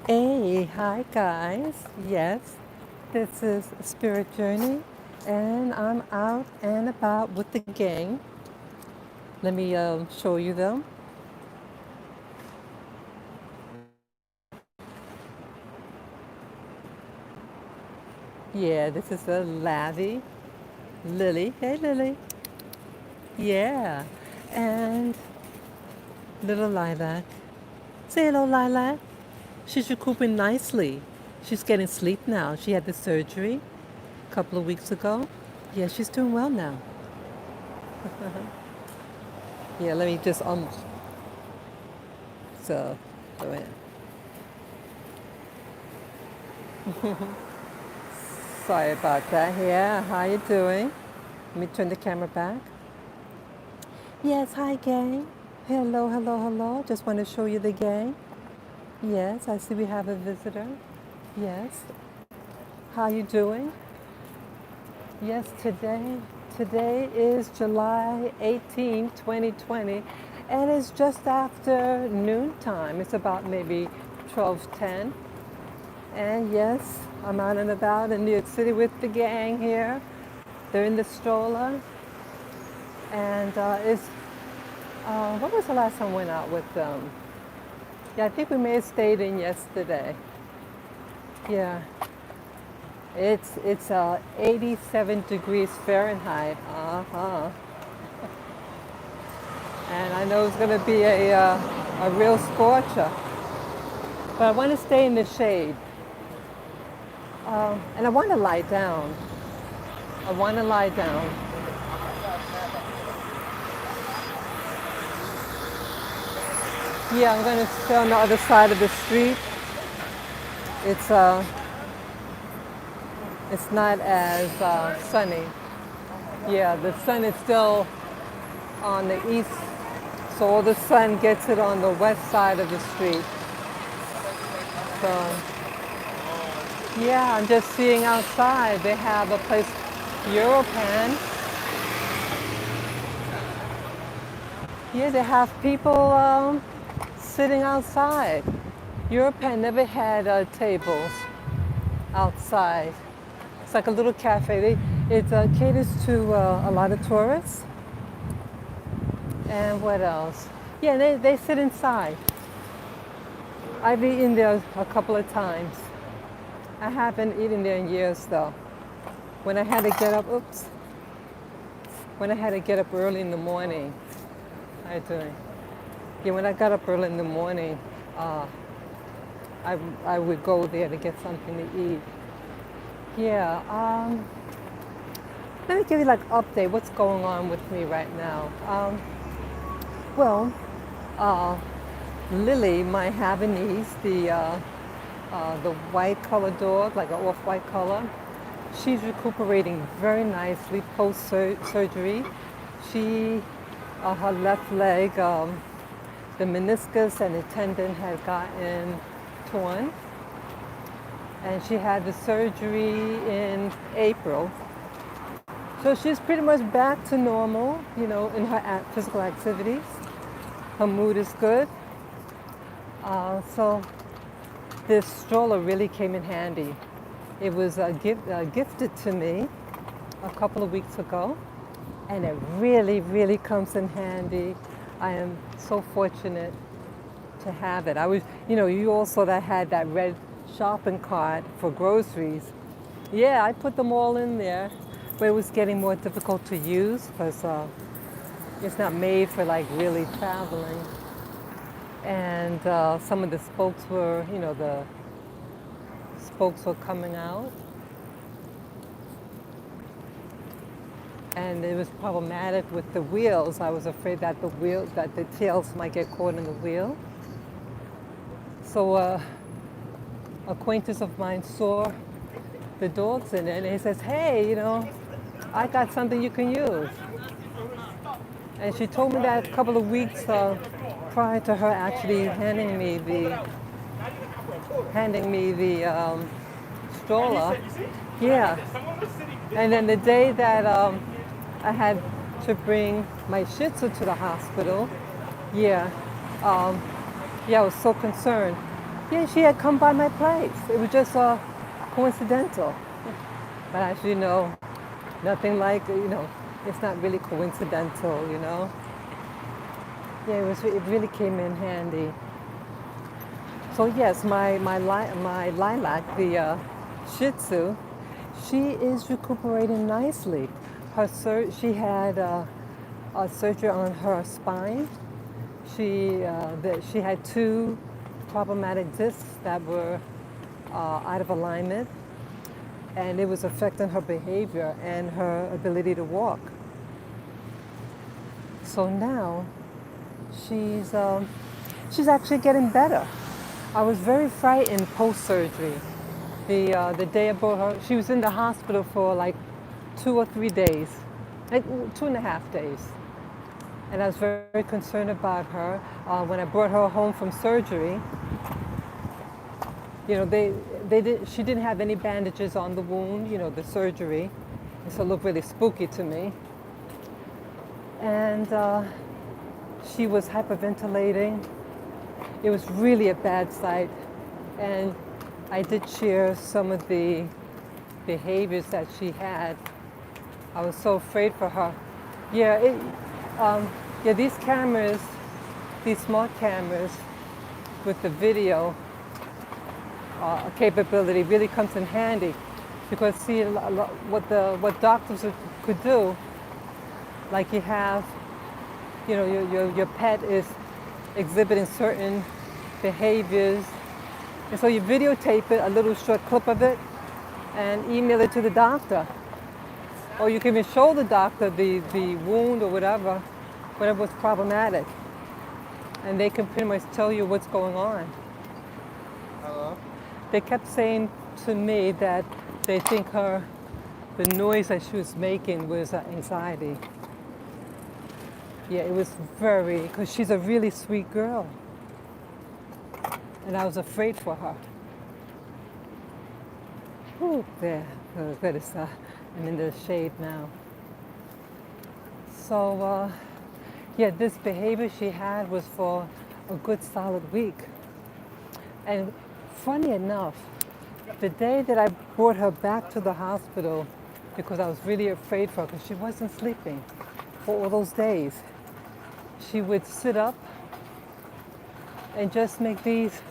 Hey, hi guys. Yes, this is Spirit Journey, and I'm out and about with the gang. Let me show you them. Yeah, this is a Lavi, Lily. Hey, Lily. Yeah, and little Lilac. Say hello, Lilac. She's recouping nicely. She's getting sleep now. She had the surgery a couple of weeks ago. Yeah, she's doing well now. Yeah, let me just so go ahead. Sorry about that. Yeah, how you doing? Let me turn the camera back. Yes, hi gang. Hello, hello, hello. Just want to show you the gang. Yes, I see we have a visitor. Yes. How you doing? Yes, today is July 18, 2020, and it's just after noon time. It's about maybe 12:10. And yes, I'm out and about in New York City with the gang here. They're in the stroller. And when was the last time we went out with them? Yeah, I think we may have stayed in yesterday. Yeah, it's 87 degrees Fahrenheit. Uh-huh. And I know it's going to be a real scorcher. But I want to stay in the shade. And I want to lie down. I want to lie down. Yeah, I'm going to stay on the other side of the street. It's uh, it's not as sunny. Yeah, the sun is still on the east, so all the sun gets it on the west side of the street. So, yeah, I'm just seeing outside. They have a place, Europan. Yeah, they have people sitting outside. Europan never had tables outside. It's like a little cafe. It caters to a lot of tourists. And what else? Yeah, they sit inside. I've eaten there a couple of times. I haven't eaten there in years though. When I had to get up, oops. When I had to get up early in the morning, how you doing? Yeah, when I got up early in the morning, uh, I would go there to get something to eat. Yeah, let me give you like update what's going on with me right now. Well, uh, Lily, my Havanese, the white color dog, like an off-white color, she's recuperating very nicely post-surgery. She, her left leg, the meniscus and the tendon had gotten torn, and she had the surgery in April. So she's pretty much back to normal, in her physical activities. Her mood is good. So this stroller really came in handy. It was gifted to me a couple of weeks ago, and it really, really comes in handy. I am so fortunate to have it. I was, you also that had that red shopping cart for groceries. Yeah, I put them all in there, but it was getting more difficult to use because it's not made for like really traveling. And some of the spokes were, the spokes were coming out. And it was problematic with the wheels. I was afraid that the tails might get caught in the wheel. So acquaintance of mine saw the dogs in it, and he says, "Hey, I got something you can use." And she told me that a couple of weeks prior to her actually handing me the stroller. Yeah. And then the day that I had to bring my Shih Tzu to the hospital, yeah, yeah, I was so concerned Yeah, she had come by my place. It was just coincidental. But as you know, nothing like, it's not really coincidental, Yeah, it really came in handy. So yes, my lilac, the Shih Tzu, she is recuperating nicely. She had a surgery on her spine. She had two problematic discs that were out of alignment, and it was affecting her behavior and her ability to walk. So now she's actually getting better. I was very frightened post-surgery. The day I brought her, she was in the hospital for like 2 or 3 days, like 2.5 days. And I was very concerned about her. When I brought her home from surgery, she didn't have any bandages on the wound, the surgery. And so it looked really spooky to me. And she was hyperventilating. It was really a bad sight. And I did share some of the behaviors that she had. I was so afraid for her. These cameras, these smart cameras with the video capability really comes in handy, because see what doctors could do, like you have, your pet is exhibiting certain behaviors, and so you videotape it, a little short clip of it, and email it to the doctor. Or you can even show the doctor the wound or whatever was problematic. And they can pretty much tell you what's going on. Hello? They kept saying to me that they think the noise that she was making was anxiety. Yeah, it was because she's a really sweet girl. And I was afraid for her. Ooh, there, good. I'm in the shade now. So, this behavior she had was for a good solid week. And funny enough, the day that I brought her back to the hospital, because I was really afraid for her, because she wasn't sleeping for all those days, she would sit up and just make these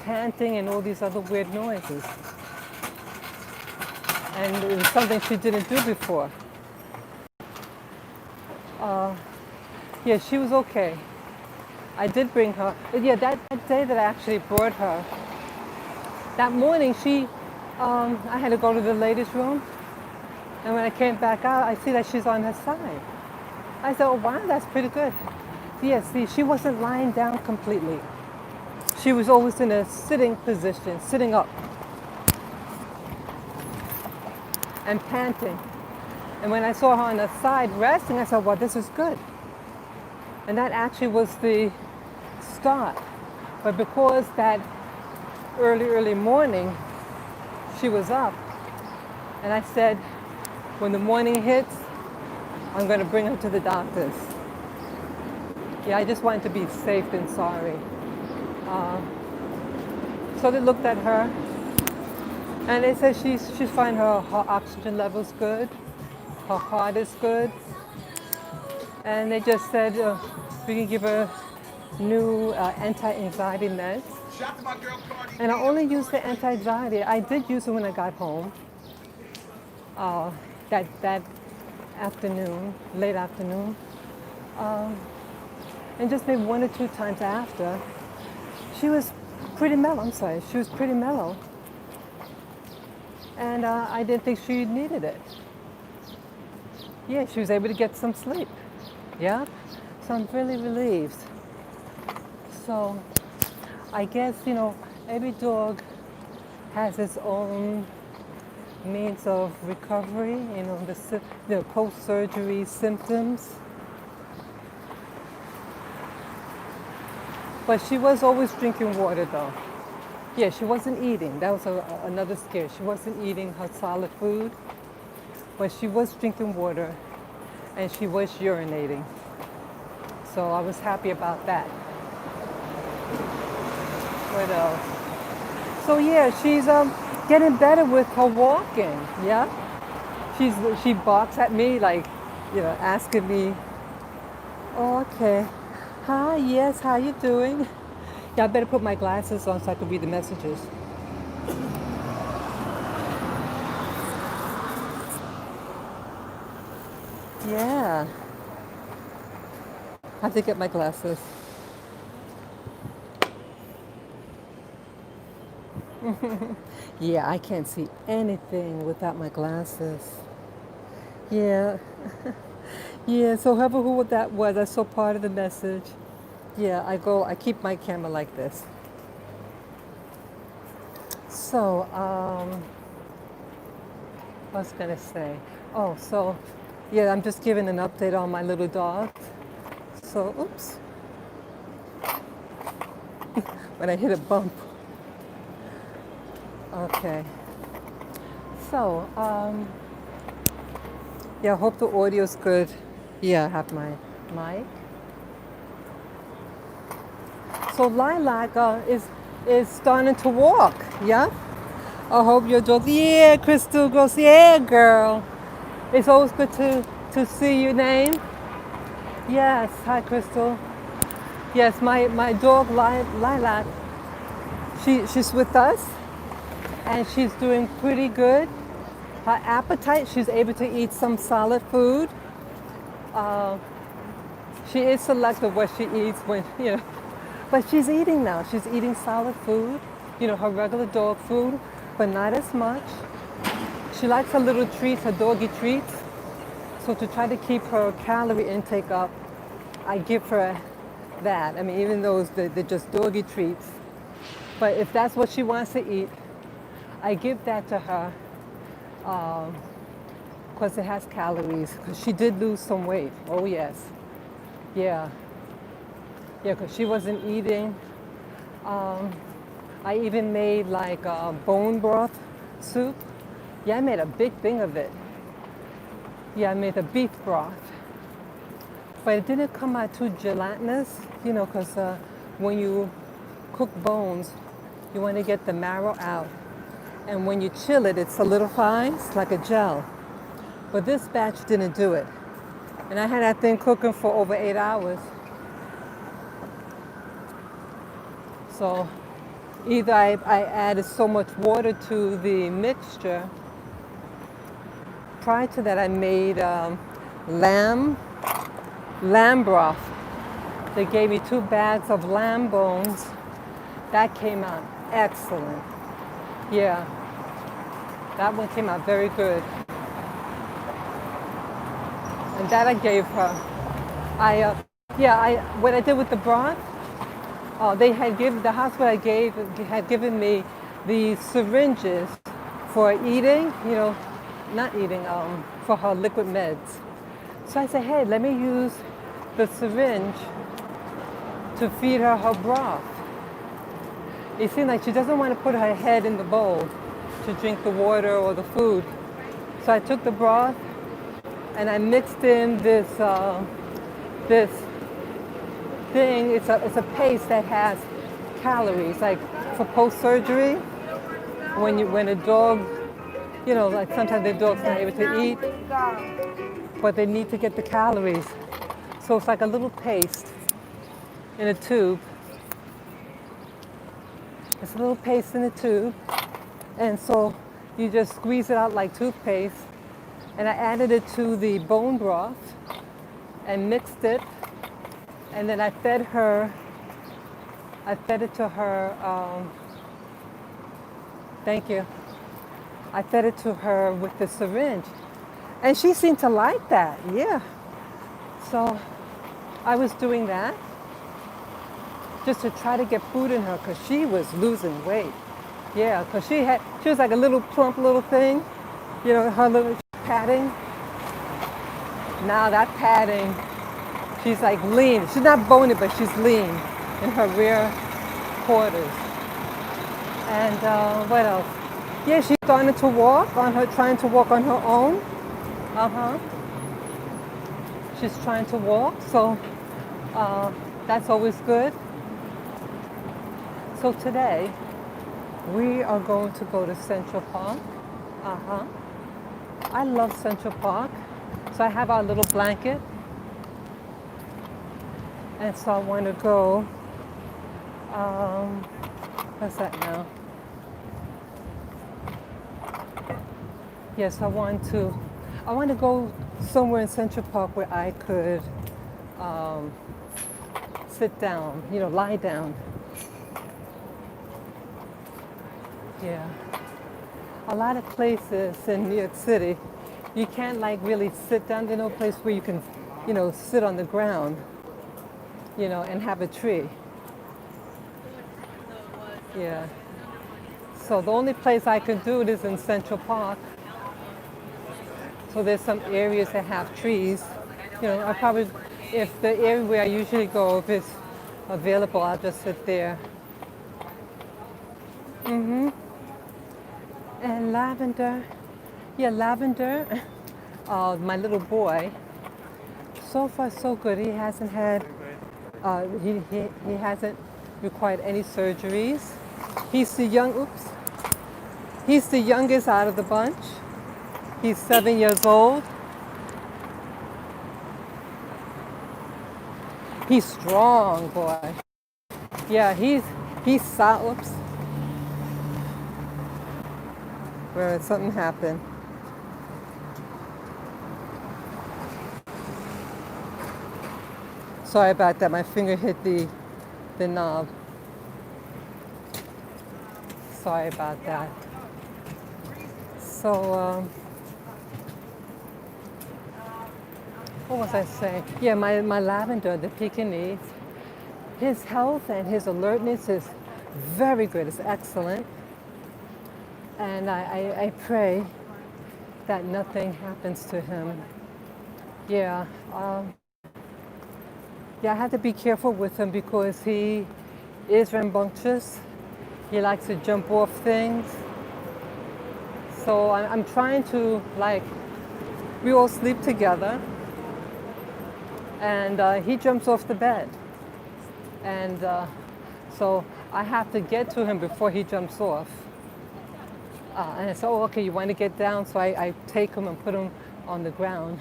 panting and all these other weird noises. And it was something she didn't do before. She was okay. I did bring her. That day that I actually brought her, that morning I had to go to the ladies' room. And when I came back out, I see that she's on her side. I said, oh wow, that's pretty good. See, she wasn't lying down completely. She was always in a sitting position, sitting up and panting. And when I saw her on the side resting, I said, well, this is good. And that actually was the start. But because that early morning, she was up. And I said, when the morning hits, I'm going to bring her to the doctors. I just wanted to be safe than sorry. So they looked at her, and they said she's fine. Her oxygen level's good. Her heart is good. And they just said we can give her new anti-anxiety meds. And I only used the anti-anxiety. I did use it when I got home. That afternoon, late afternoon. And just maybe 1 or 2 times after. She was pretty mellow. She was pretty mellow. And I didn't think she needed it. She was able to get some sleep. So I'm really relieved. So I guess, every dog has its own means of recovery, the post-surgery symptoms. But she was always drinking water though. She wasn't eating. That was another scare. She wasn't eating her solid food, but she was drinking water and she was urinating. So I was happy about that. What else? So yeah, she's getting better with her walking. Yeah, she barks at me like, asking me, "Oh, okay, hi, yes, how you doing?" Yeah, I better put my glasses on so I can read the messages. Yeah, I have to get my glasses. Yeah, I can't see anything without my glasses. Yeah, yeah. So whoever who that was, I saw part of the message. Yeah, I keep my camera like this. So, what was I gonna say? Oh, so, yeah, I'm just giving an update on my little dog. So, oops, when I hit a bump. Okay. So, yeah, I hope the audio's good. Yeah, I have my mic. So Lilac is starting to walk. Yeah. I hope your dog. Yeah, Crystal goes. Yeah, girl. It's always good to see your name. Yes. Hi, Crystal. Yes, my dog Lilac. She's with us, and she's doing pretty good. Her appetite. She's able to eat some solid food. Uh, she is selective what she eats when but she's eating now. She's eating solid food. Her regular dog food, but not as much. She likes her little treats, her doggy treats. So to try to keep her calorie intake up, I give her that. I mean, even though they're just doggy treats. But if that's what she wants to eat, I give that to her because it has calories. Because she did lose some weight. Oh, yes. Yeah. Yeah, because she wasn't eating. Um, I even made like bone broth soup. Yeah, I made a big thing of it. Yeah, I made a beef broth. But it didn't come out too gelatinous, because when you cook bones, you want to get the marrow out. And when you chill it, it solidifies like a gel. But this batch didn't do it. And I had that thing cooking for over 8 hours. So either I added so much water to the mixture. Prior to that, I made lamb broth. They gave me 2 bags of lamb bones. That came out excellent. Yeah, that one came out very good. And that I gave her. What I did with the broth, the hospital had given me the syringes for eating, not eating, for her liquid meds. So I said, hey, let me use the syringe to feed her broth. It seemed like she doesn't want to put her head in the bowl to drink the water or the food. So I took the broth and I mixed in this thing. It's a paste that has calories, like for post-surgery, when a dog, like sometimes the dog's not able to eat, but they need to get the calories. So it's like a little paste in a tube. It's a little paste in a tube, and so you just squeeze it out like toothpaste. And I added it to the bone broth and mixed it, and then I fed it to her. Thank you. I fed it to her with the syringe, and she seemed to like that. Yeah. So I was doing that just to try to get food in her because she was losing weight. Yeah, because she was like a little plump little thing, her little padding. Now that padding, she's like lean. She's not bony, but she's lean in her rear quarters. And what else? Yeah, she's starting to walk trying to walk on her own. She's trying to walk, so that's always good. So today, We are going to go to Central Park. Uh-huh. I love Central Park. So I have our little blanket. And so I want to go, um, what's that now? Yes, I want to go somewhere in Central Park where I could um, sit down, lie down. Yeah. A lot of places in New York City, you can't like really sit down. There's no place where you can, sit on the ground, and have a tree. Yeah. So the only place I could do it is in Central Park. So there's some areas that have trees. I probably, if the area where I usually go, if it's available, I'll just sit there. And lavender, yeah, lavender. My little boy, so far so good. He hasn't had, he hasn't required any surgeries. He's the he's the youngest out of the bunch. He's 7 years old. He's strong, boy. Yeah, he's solid. Oops. Where something happened. Sorry about that. My finger hit the knob. Sorry about that. So, what was I saying? Yeah, my lavender, the Pekingese, his health and his alertness is very good. It's excellent. And I pray that nothing happens to him. Yeah. Yeah, I had to be careful with him because he is rambunctious. He likes to jump off things. So I'm trying to, like, we all sleep together. And he jumps off the bed. And so I have to get to him before he jumps off. And I said, oh, okay, you want to get down? So I take him and put him on the ground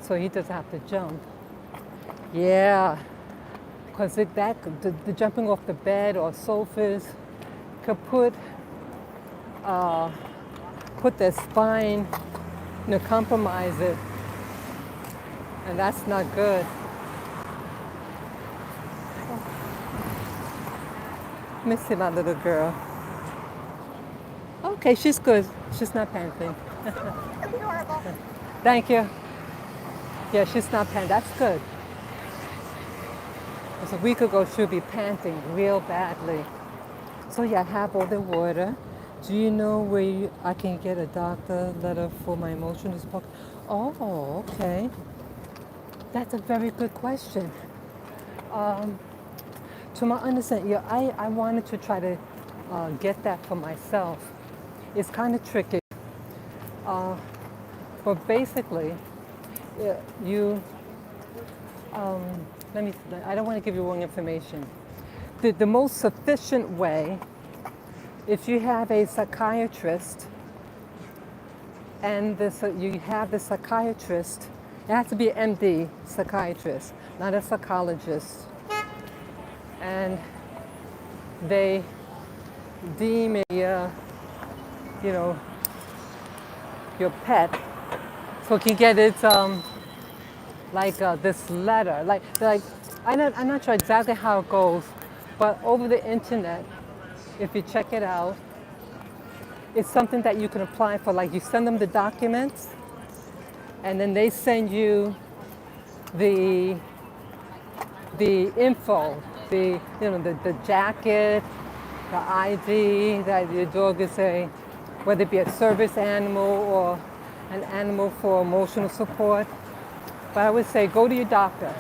so he doesn't have to jump. Yeah, because the jumping off the bed or sofas could put their spine, compromise it, and that's not good. Let me see my little girl. Okay, she's good. She's not panting. Adorable. Thank you. Yeah, she's not panting. That's good. Because a week ago, she'll be panting real badly. So yeah, I have all the water. Do you know where I can get a doctor letter for my emotional support? Oh, okay. That's a very good question. To my understanding, yeah, I wanted to try to get that for myself. It's kind of tricky. But basically, you, I don't want to give you wrong information. The most sufficient way, if you have a psychiatrist and you have the psychiatrist, it has to be an MD psychiatrist, not a psychologist. And they deem your pet, so can get it this letter, I'm not sure exactly how it goes, but over the internet, if you check it out, it's something that you can apply for. Like you send them the documents, and then they send you the info, the jacket, the ID that your dog is whether it be a service animal or an animal for emotional support. But I would say go to your doctor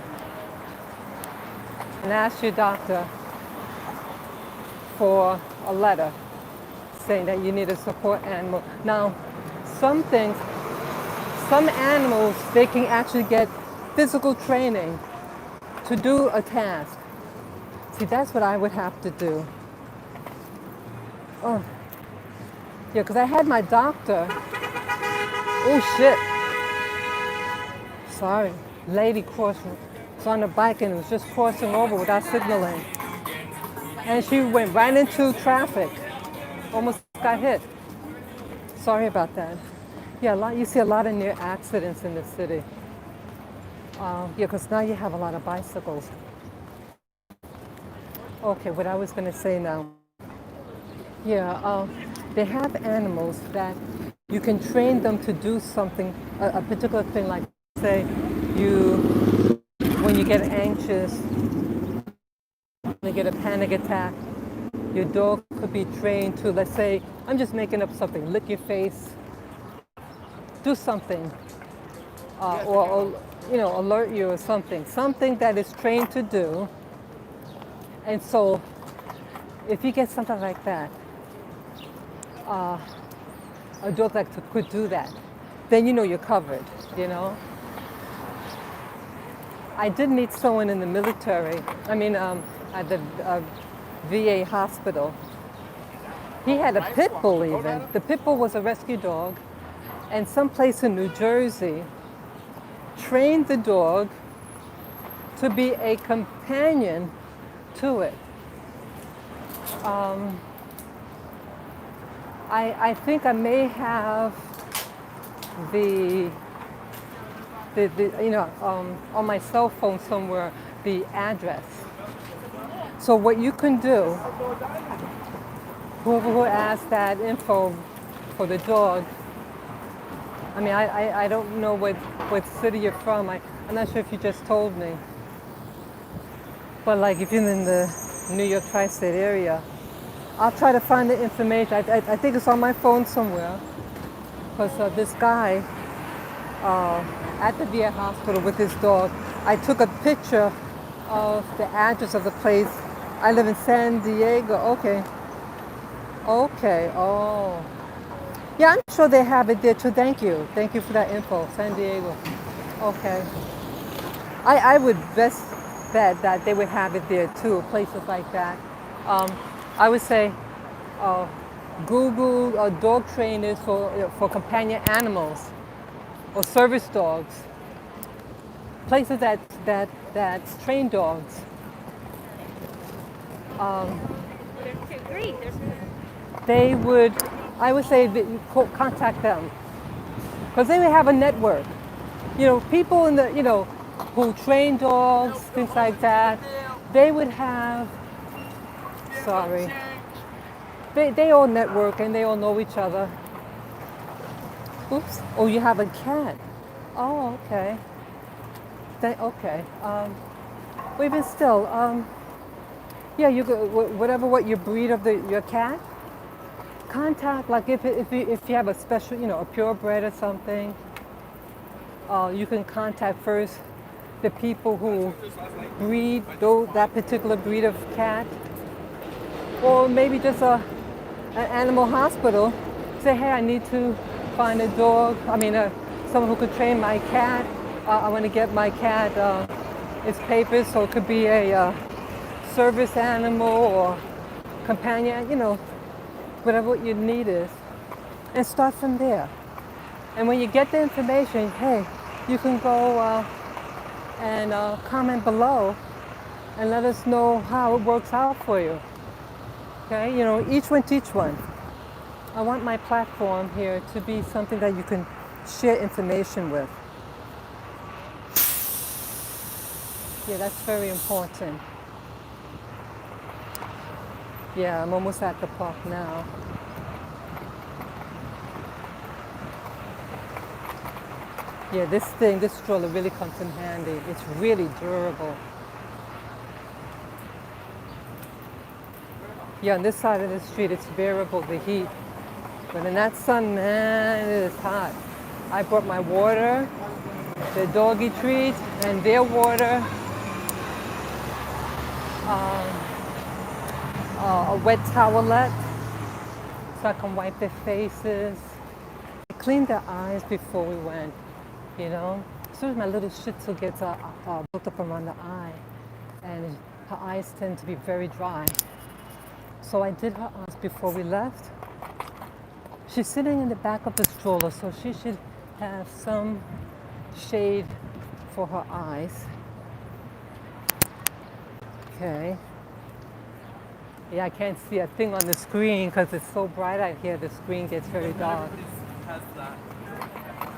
and ask your doctor for a letter saying that you need a support animal. Now, some animals, they can actually get physical training to do a task. See, that's what I would have to do. Oh, yeah, because I had my doctor. Oh, shit. Sorry. Lady crossing. Was on a bike and was just crossing over without signaling. And she went right into traffic. Almost got hit. Sorry about that. Yeah, you see a lot of near accidents in the city. Yeah, because now you have a lot of bicycles. Okay, what I was going to say now. Yeah, they have animals that you can train them to do something, a particular thing, like say you, when you get anxious, when you get a panic attack, your dog could be trained to, let's say, I'm just making up something, lick your face, do something, or alert you or something that is trained to do. And so, if you get something like that, a dog that could do that, then you know you're covered, you know? I did meet someone in the military, at the VA hospital. He had a pit bull even. The pit bull was a rescue dog, and someplace in New Jersey trained the dog to be a companion to it. I think I may have the on my cell phone somewhere, the address. So what you can do, whoever who asked that info for the dog, I don't know what city you're from. I'm not sure if you just told me. But like if you're in the New York tri-state area, I'll try to find the information. I think it's on my phone somewhere. Because this guy at the VA hospital with his dog, I took a picture of the address of the place. I live in San Diego. Okay, oh. Yeah, I'm sure they have it there too. Thank you for that info, San Diego. Okay. I would best bet that they would have it there too, places like that. I would say Google dog trainers for companion animals or service dogs. Places that train dogs. They would, I would say, contact them because they would have a network. You know, people in the, who train dogs, things like that. They would have. Sorry. They all network and they all know each other. Oops. Oh, you have a cat. Oh, okay. Okay. But even still, yeah, you go, what your breed of your cat. Contact, like if you have a special, a purebred or something, you can contact first the people who breed that particular breed of cat, or maybe just an animal hospital. Say, hey, I need to find a dog. Someone who could train my cat. I want to get my cat its papers, so it could be a service animal or companion, whatever what your need is, and start from there. And when you get the information, hey, you can go and comment below and let us know how it works out for you. Okay, each one teach one. I want my platform here to be something that you can share information with. Yeah, that's very important. Yeah, I'm almost at the park now. Yeah, this stroller really comes in handy. It's really durable. Yeah, on this side of the street, it's bearable, the heat. But in that sun, man, it is hot. I brought my water, the doggy treats, and their water. A wet towelette so I can wipe their faces. I cleaned their eyes before we went, As soon as my little Shih Tzu gets built up around the eye, and her eyes tend to be very dry. So I did her eyes before we left. She's sitting in the back of the stroller, so she should have some shade for her eyes. Okay. Yeah, I can't see a thing on the screen because it's so bright out here. The screen gets very dark. Has that.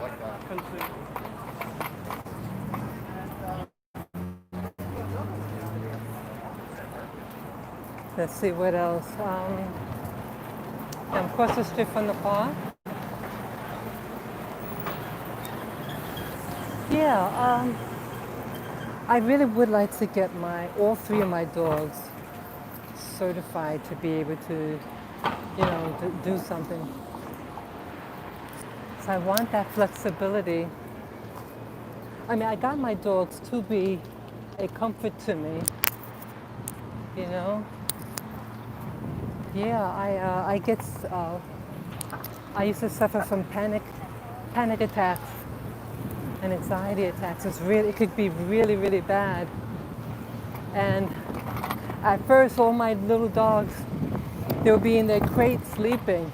Like that. Completely. Let's see what else. I'm across the street from the park. Yeah, I really would like to get all three of my dogs certified to be able to, do something. So I want that flexibility. I mean, I got my dogs to be a comfort to me, you know. Yeah, I used to suffer from panic attacks and anxiety attacks. It could be really, really bad. And at first, all my little dogs, they would be in their crates sleeping.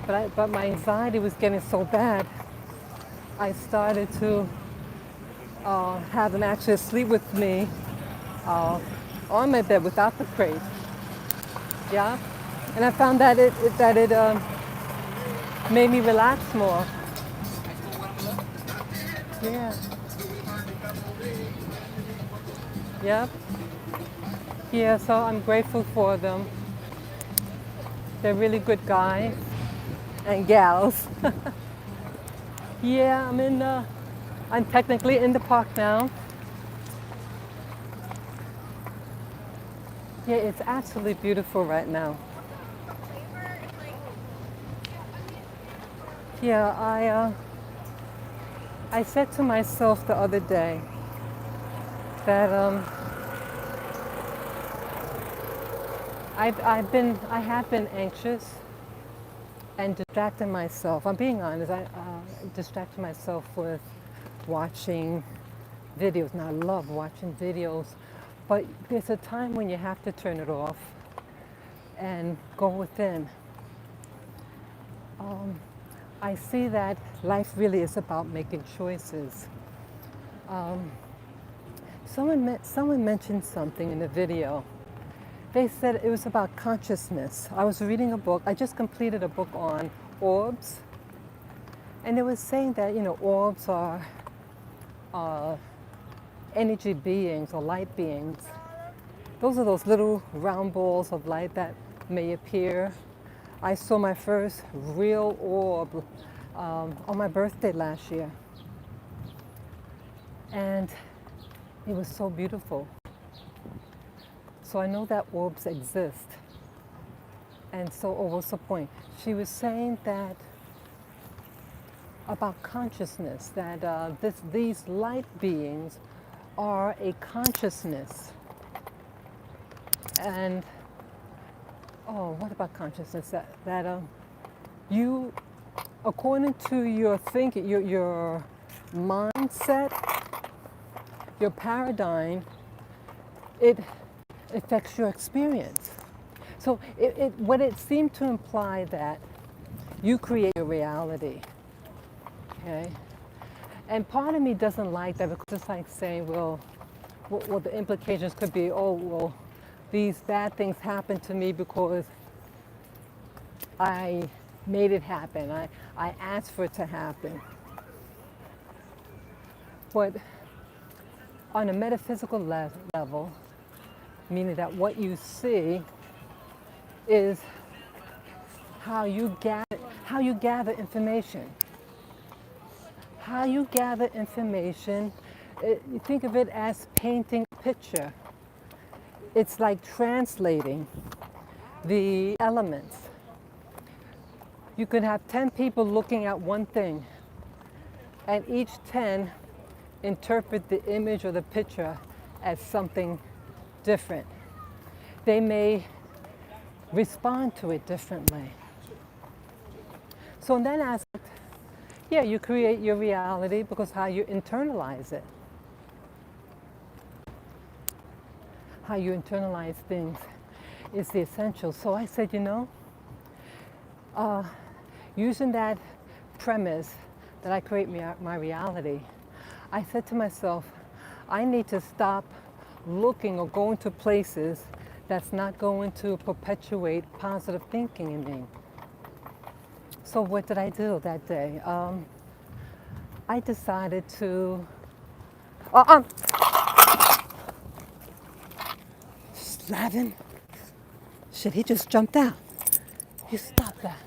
But my anxiety was getting so bad, I started to have them actually sleep with me on my bed without the crate. Yeah, and I found that it made me relax more. Yeah. Yep. Yeah, so I'm grateful for them. They're really good guys and gals. Yeah, I'm technically in the park now. Yeah, it's absolutely beautiful right now. Yeah, I said to myself the other day that I have been anxious and distracting myself. I'm being honest. I distracted myself with watching videos. Now I love watching videos, but there's a time when you have to turn it off and go within. I see that life really is about making choices. Someone mentioned something in the video. They said it was about consciousness. I was reading a book. I just completed a book on orbs, and it was saying that orbs are energy beings or light beings. Those are those little round balls of light that may appear. I saw my first real orb on my birthday last year, and it was so beautiful. So I know that orbs exist. And so, what's the point? She was saying that about consciousness, that these light beings are a consciousness. And, what about consciousness? That you, according to your thinking, your mindset, your paradigm, it affects your experience. So what it seemed to imply that you create your reality, okay? And part of me doesn't like that because it's like saying, well, the implications could be, these bad things happened to me because I made it happen. I asked for it to happen. But on a metaphysical level, meaning that what you see is how you gather information. How you gather information, you think of it as painting a picture. It's like translating the elements. You could have 10 people looking at one thing, and each 10 interpret the image or the picture as something different. They may respond to it differently. So in that aspect, yeah, you create your reality because how you internalize it. How you internalize things. is the essential. So I said, uh, using that premise that I create my reality, I said to myself, I need to stop looking or going to places that's not going to perpetuate positive thinking in me. So what did I do that day? I decided to, uh-uh, Slavin, shit, he just jumped out. You stop that.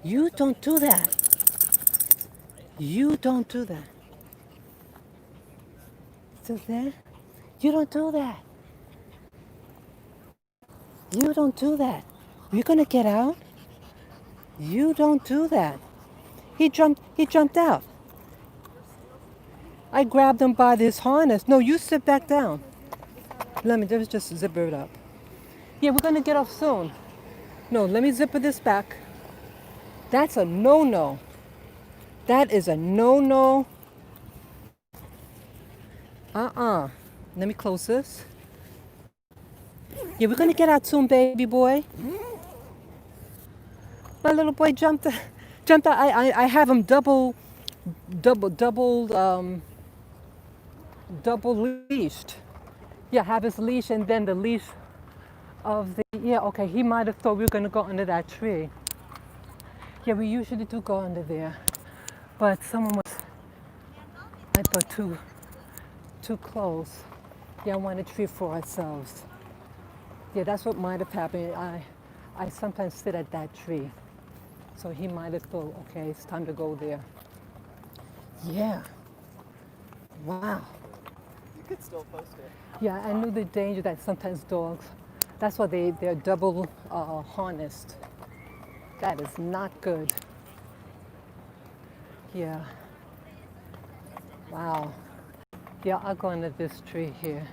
You don't do that. You don't do that. Still there? You don't do that. You don't do that. You're gonna get out. You don't do that. He jumped out. I grabbed him by this harness. No, you sit back down. Let me just zipper it up. Yeah, we're gonna get off soon. No, let me zipper this back. That's a no-no. That is a no-no. Let me close this. Yeah, we're gonna get out soon, baby boy. My little boy jumped out. I have him double leashed. Yeah, have his leash and then the leash of the, yeah, okay, he might have thought we were gonna go under that tree. Yeah, we usually do go under there. But someone was, I thought, too close. Yeah, I want a tree for ourselves. Yeah, that's what might have happened. I sometimes sit at that tree. So he might have thought, okay, it's time to go there. Yeah. Wow. You could still post it. Yeah, I knew the danger that sometimes dogs, that's why they're double harnessed. That is not good. Yeah. Wow. Yeah, I'll go under this tree here.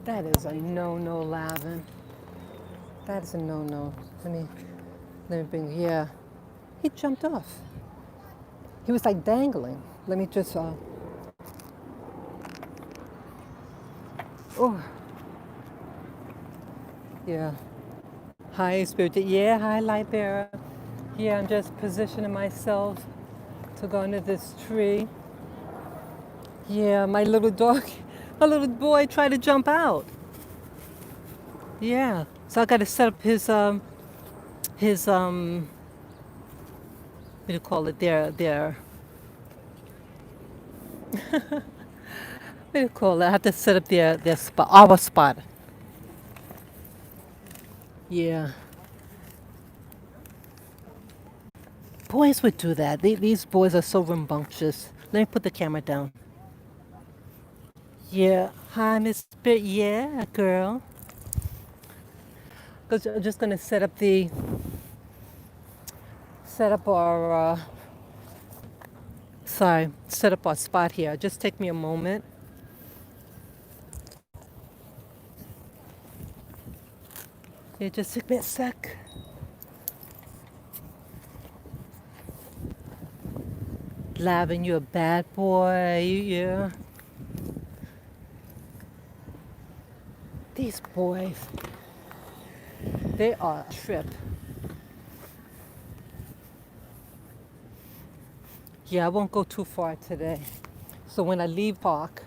That is a no-no, Lavin. That is a no-no. Let me bring, yeah. He jumped off. He was like dangling. Let me just, oh. Yeah. Hi, Spirit. Yeah, hi, Light Bearer. Yeah, I'm just positioning myself to go under this tree. Yeah, my little little boy tried to jump out. Yeah, so I got to set up his what do you call it? What do you call it? I have to set up their spot, our spot. Yeah. Boys would do that. These boys are so rambunctious. Let me put the camera down. Yeah. Hi, Miss Spirit. Yeah, girl. Because I'm just gonna set up our set up our spot here. Just take me a moment. Yeah, just take me a sec. Lavin, you're a bad boy. Yeah. These boys, they are a trip. Yeah, I won't go too far today. So when I leave park,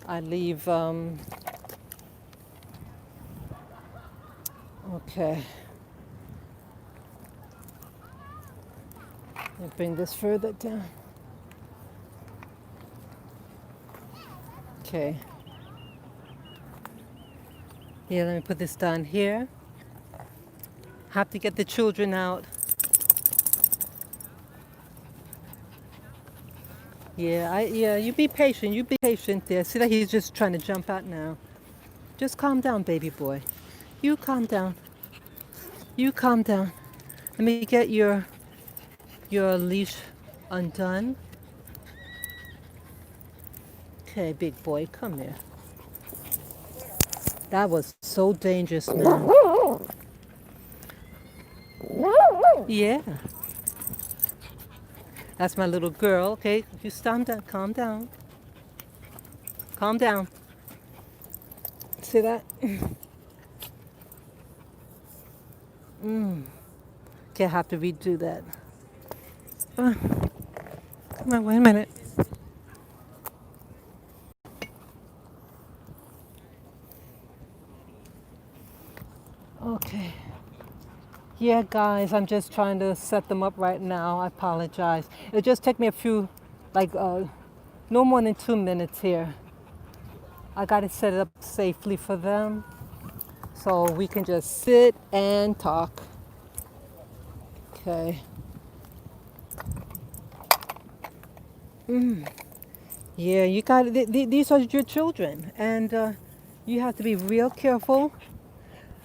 I leave, okay. Let me bring this further down. Okay. Yeah, let me put this down here. Have to get the children out. Yeah, you be patient. You be patient there. See that he's just trying to jump out now. Just calm down, baby boy. You calm down. You calm down. Let me get your leash undone. Okay, big boy, come here. That was so dangerous, man. Yeah. That's my little girl. Okay, you calm down. Calm down. See that? Can't have to redo that. Come on, wait a minute. Okay. Yeah, guys, I'm just trying to set them up right now. I apologize. It just took me a few, like, no more than 2 minutes here. I got to set it up safely for them so we can just sit and talk. Okay. Yeah, you got these are your children, and you have to be real careful.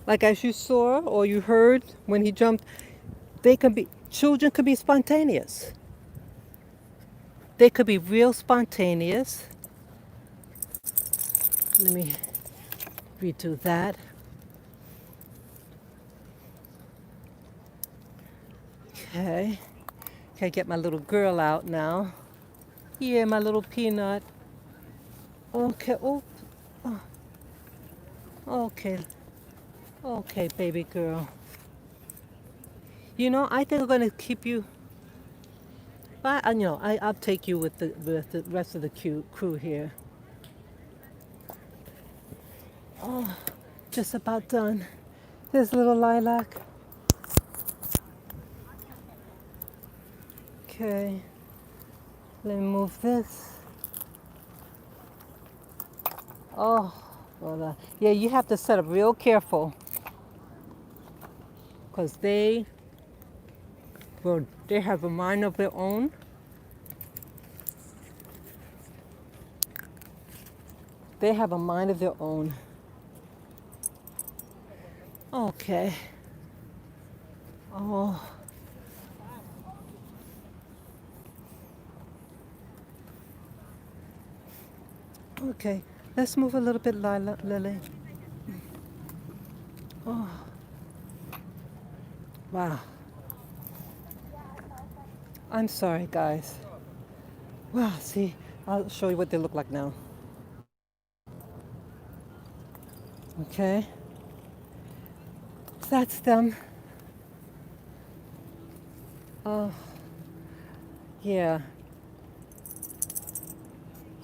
Like as you saw or you heard when he jumped, children could be spontaneous. They could be real spontaneous. Let me redo that. Okay. Okay, get my little girl out now. Yeah, my little peanut. Okay. Oh, okay. Okay, baby girl. You know, I think I'm gonna keep you. But I know I'll take you with the rest of the crew here. Oh, just about done. This little lilac. Okay. Let me move this. Oh, well, yeah, you have to set up real careful because they have a mind of their own. They have a mind of their own. Okay. Oh. Okay. Let's move a little bit, Lily. Oh. Wow. I'm sorry, guys. Wow, see, I'll show you what they look like now. Okay. That's them. Oh, yeah.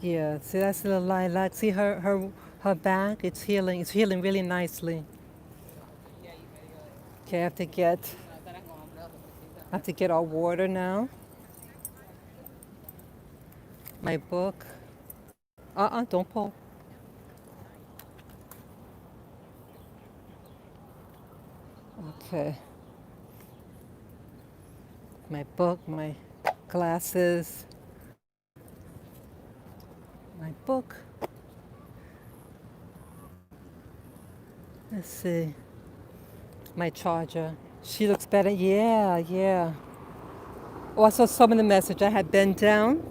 Yeah, see that's the lilac. See her back? It's healing. It's healing really nicely. Okay, I have to get our water now. My book. Don't pull. Okay. My book, my glasses, my book. Let's see. My charger. She looks better. Yeah, yeah. Oh, I saw some of the message. I had been down.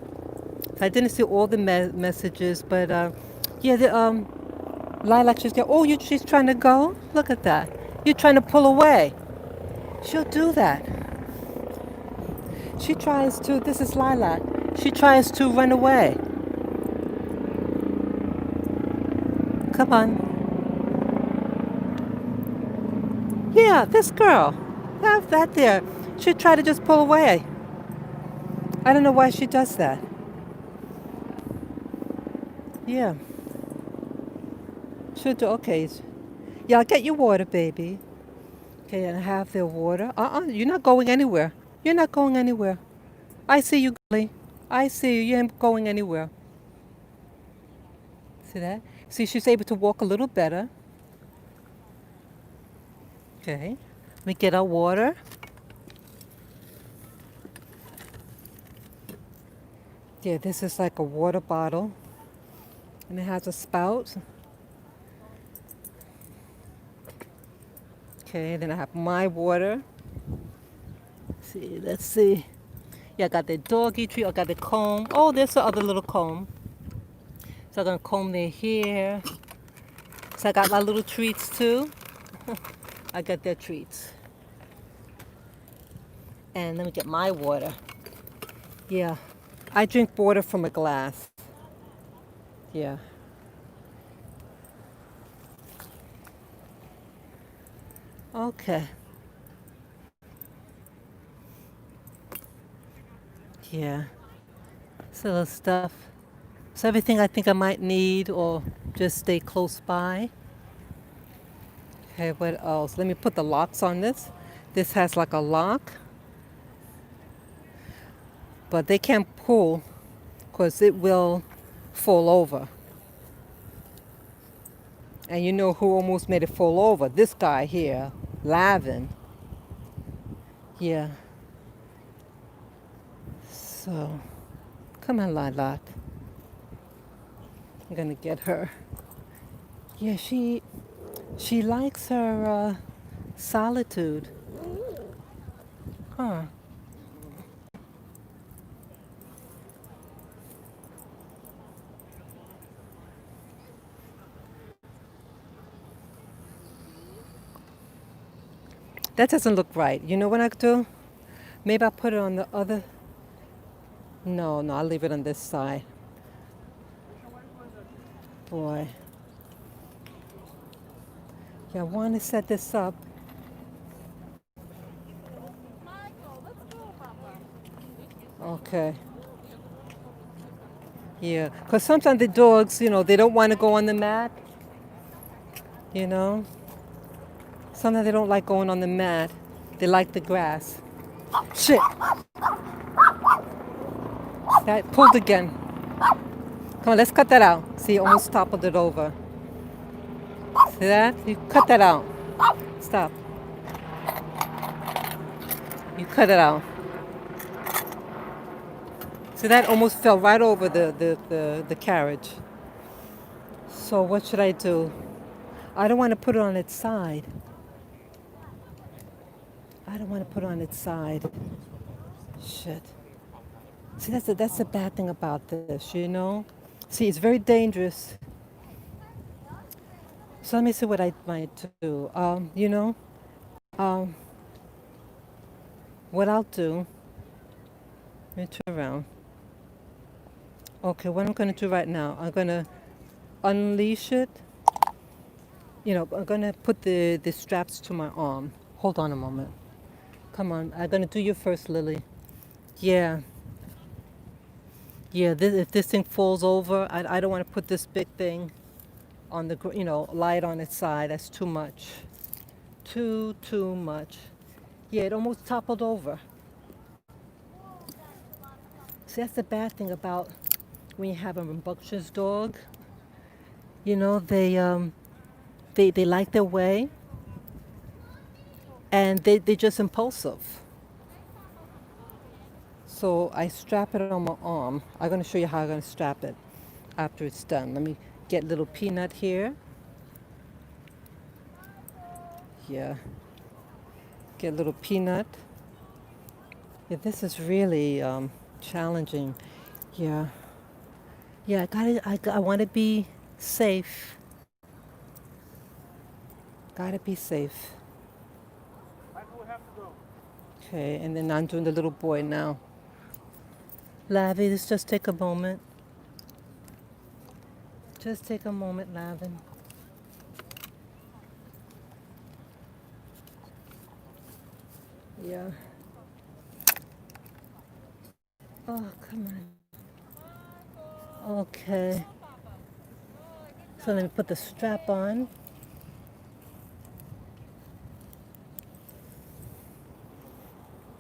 I didn't see all the messages, but yeah, the Lilac, she's trying to go? Look at that. You're trying to pull away. She'll do that. This is Lilac. She tries to run away. Come on. Yeah, this girl. Have that there. She tried to just pull away. I don't know why she does that. Yeah. She'll do, okay. Yeah, I'll get your water, baby. Okay, and have their water. You're not going anywhere. You're not going anywhere. I see you, Gully. I see you. You ain't going anywhere. See that? See, she's able to walk a little better. Okay. Let me get our water. Yeah, this is like a water bottle. And it has a spout. Okay, then I have my water. Let's see. Yeah, I got the doggy treat. I got the comb. Oh, there's the other little comb. So I'm gonna comb their hair. So I got my little treats too. I got their treats. And let me get my water. Yeah, I drink water from a glass. Yeah. Okay. Yeah. So little stuff. So everything I think I might need or just stay close by. Okay, what else? Let me put the locks on this. This has like a lock, but they can't pull because it will fall over. And you know who almost made it fall over? This guy here, Lavin. Yeah. So, come on, Lilac. I'm gonna get her. Yeah, she likes her solitude. Huh. That doesn't look right. You know what I could do? Maybe I'll put it on the other. No, no, I'll leave it on this side. Boy. Yeah, I want to set this up. Okay. Yeah, because sometimes the dogs, they don't want to go on the mat. You know, sometimes they don't like going on the mat. They like the grass. Shit! That pulled again. Come on, let's cut that out. See, almost toppled it over. See that? You cut that out. Stop. You cut it out. See, that almost fell right over the carriage. So what should I do? I don't want to put it on its side. I don't want to put it on its side. Shit. See, that's the bad thing about this. See, it's very dangerous. So let me see what I might do. Um, what I'll do, let me turn around. Okay, what I'm going to do right now, I'm going to unleash it. I'm going to put the straps to my arm. Hold on a moment. Come on, I'm going to do you first, Lily. Yeah. Yeah, if this thing falls over, I don't want to put this big thing on lie it on its side. That's too much. Too much. Yeah, it almost toppled over. See, that's the bad thing about when you have a rambunctious dog. They like their way, and they're just impulsive. So I strap it on my arm. I'm going to show you how I'm going to strap it after it's done. Let me get little Peanut here. Yeah. Get little Peanut. Yeah, this is really challenging. Yeah. Yeah, I want to be safe. Gotta be safe. Okay, and then I'm doing the little boy now. Lavi, let's just take a moment. Just take a moment, Lavin. Yeah. Oh, come on. Okay. So let me put the strap on.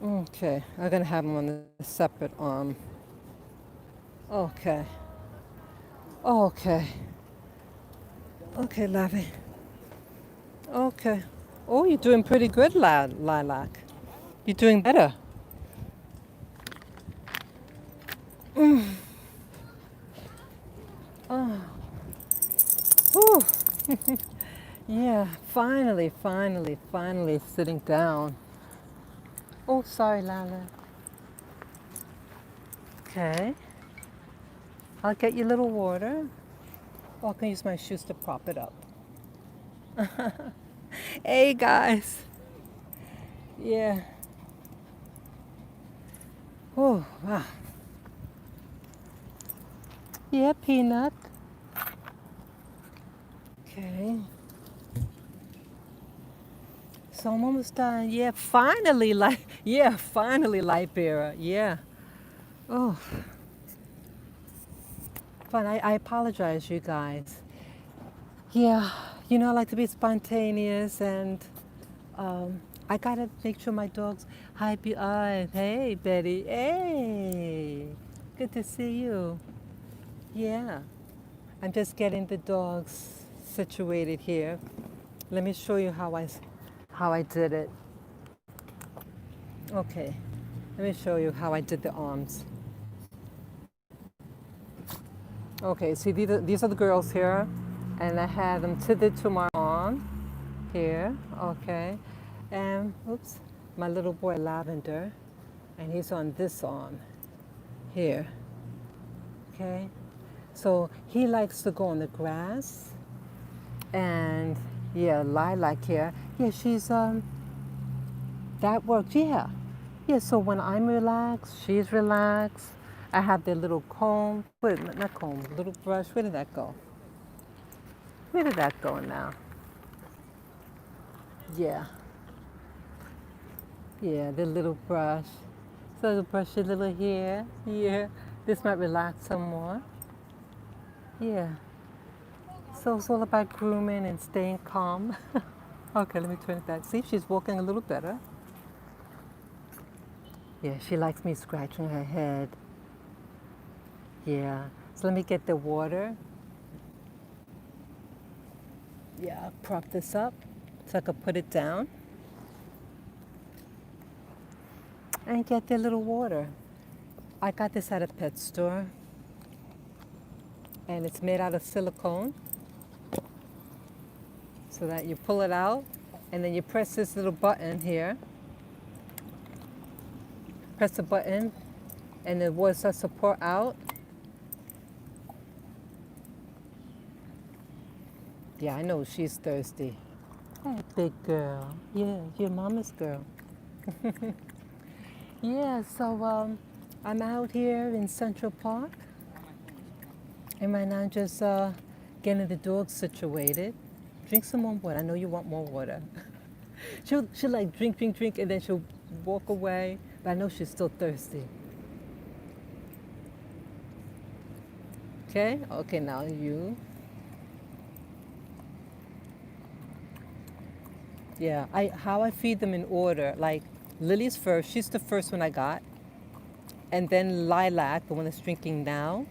Okay, I'm gonna have him on a separate arm. Okay. Okay. Okay, Lavi. Okay. Oh, you're doing pretty good, Lilac. You're doing better. Oh. Whew. Yeah, finally sitting down. Oh, sorry, Lala. Okay. I'll get you a little water. Oh, I can use my shoes to prop it up. Hey, guys. Yeah. Oh, wow. Yeah, Peanut. Okay. So I'm almost done. Yeah, finally, finally, light bearer. Yeah. Oh, fun. I apologize, you guys. Yeah, I like to be spontaneous, and I gotta make sure my dogs. Hi, hey, Betty. Hey, good to see you. Yeah, I'm just getting the dogs situated here. Let me show you how I did it. Okay, let me show you how I did the arms. Okay, see these are the girls here, and I had them tethered to my arm here. Okay, and oops, my little boy Lavender, and he's on this arm here. Okay, so he likes to go on the grass, and yeah, Lilac here. Yeah, she's that works. Yeah, yeah. So when I'm relaxed, she's relaxed. I have their little comb. Wait, not comb, little brush. Where did that go? Where did that go now? Yeah, yeah, the little brush. So you brush your little hair. Yeah, this might relax some more. Yeah. So it's all about grooming and staying calm. Okay, let me turn it back. See, she's walking a little better. Yeah, she likes me scratching her head. Yeah. So let me get the water. Yeah, I'll prop this up so I can put it down and get their little water. I got this at a pet store, and it's made out of silicone so that you pull it out and then you press this little button here. Press the button and the water starts to pour out. Yeah, I know she's thirsty. Hey, big girl. Yeah, you're mama's girl. Yeah, so I'm out here in Central Park, and right now I'm just getting the dogs situated. Drink some more water. I know you want more water. She'll like drink, and then she'll walk away. But I know she's still thirsty. Okay. Okay. Now you. Yeah. How I feed them in order. Like Lily's first. She's the first one I got, and then Lilac, the one that's drinking now,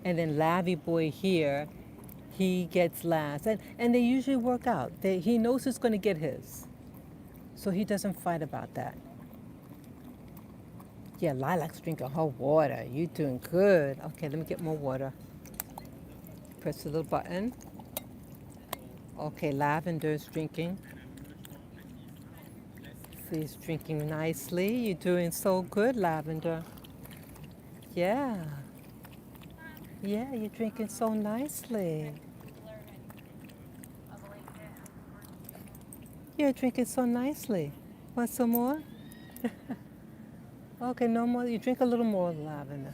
and then Lavy Boy here. He gets last, and they usually work out. He knows he's going to get his, so he doesn't fight about that. Yeah, Lilac's drinking her water. You doing good. Okay, let me get more water. Press the little button. Okay, Lavender's drinking. He's drinking nicely. You're doing so good, Lavender. Yeah. Yeah, you're drinking so nicely. You're drinking so nicely. Want some more? Okay, no more. You drink a little more, Lavender.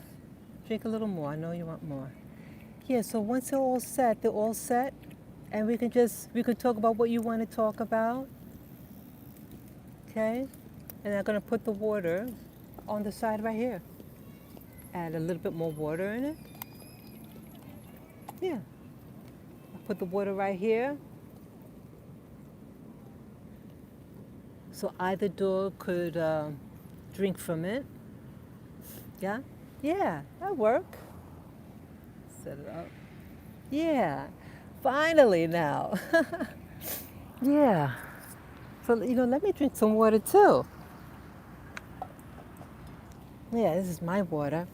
Drink a little more. I know you want more. Yeah, so once they're all set, and we can talk about what you want to talk about. Okay? And I'm gonna put the water on the side right here. Add a little bit more water in it. Yeah. I'll put the water right here. So either dog could drink from it. Yeah? Yeah, that work. Set it up. Yeah. Finally now. Yeah. So, let me drink some water too. Yeah, this is my water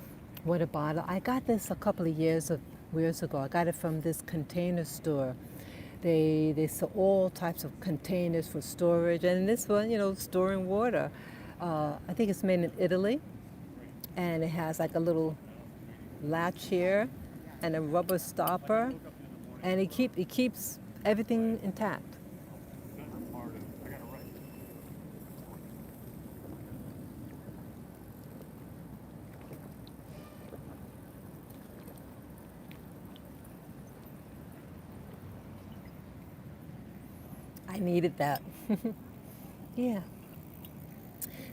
bottle. I got this a couple of years ago. I got it from this container store. They sell all types of containers for storage, and this one, storing water. I think it's made in Italy, and it has like a little latch here and a rubber stopper, and it keeps everything intact. I needed that. Yeah.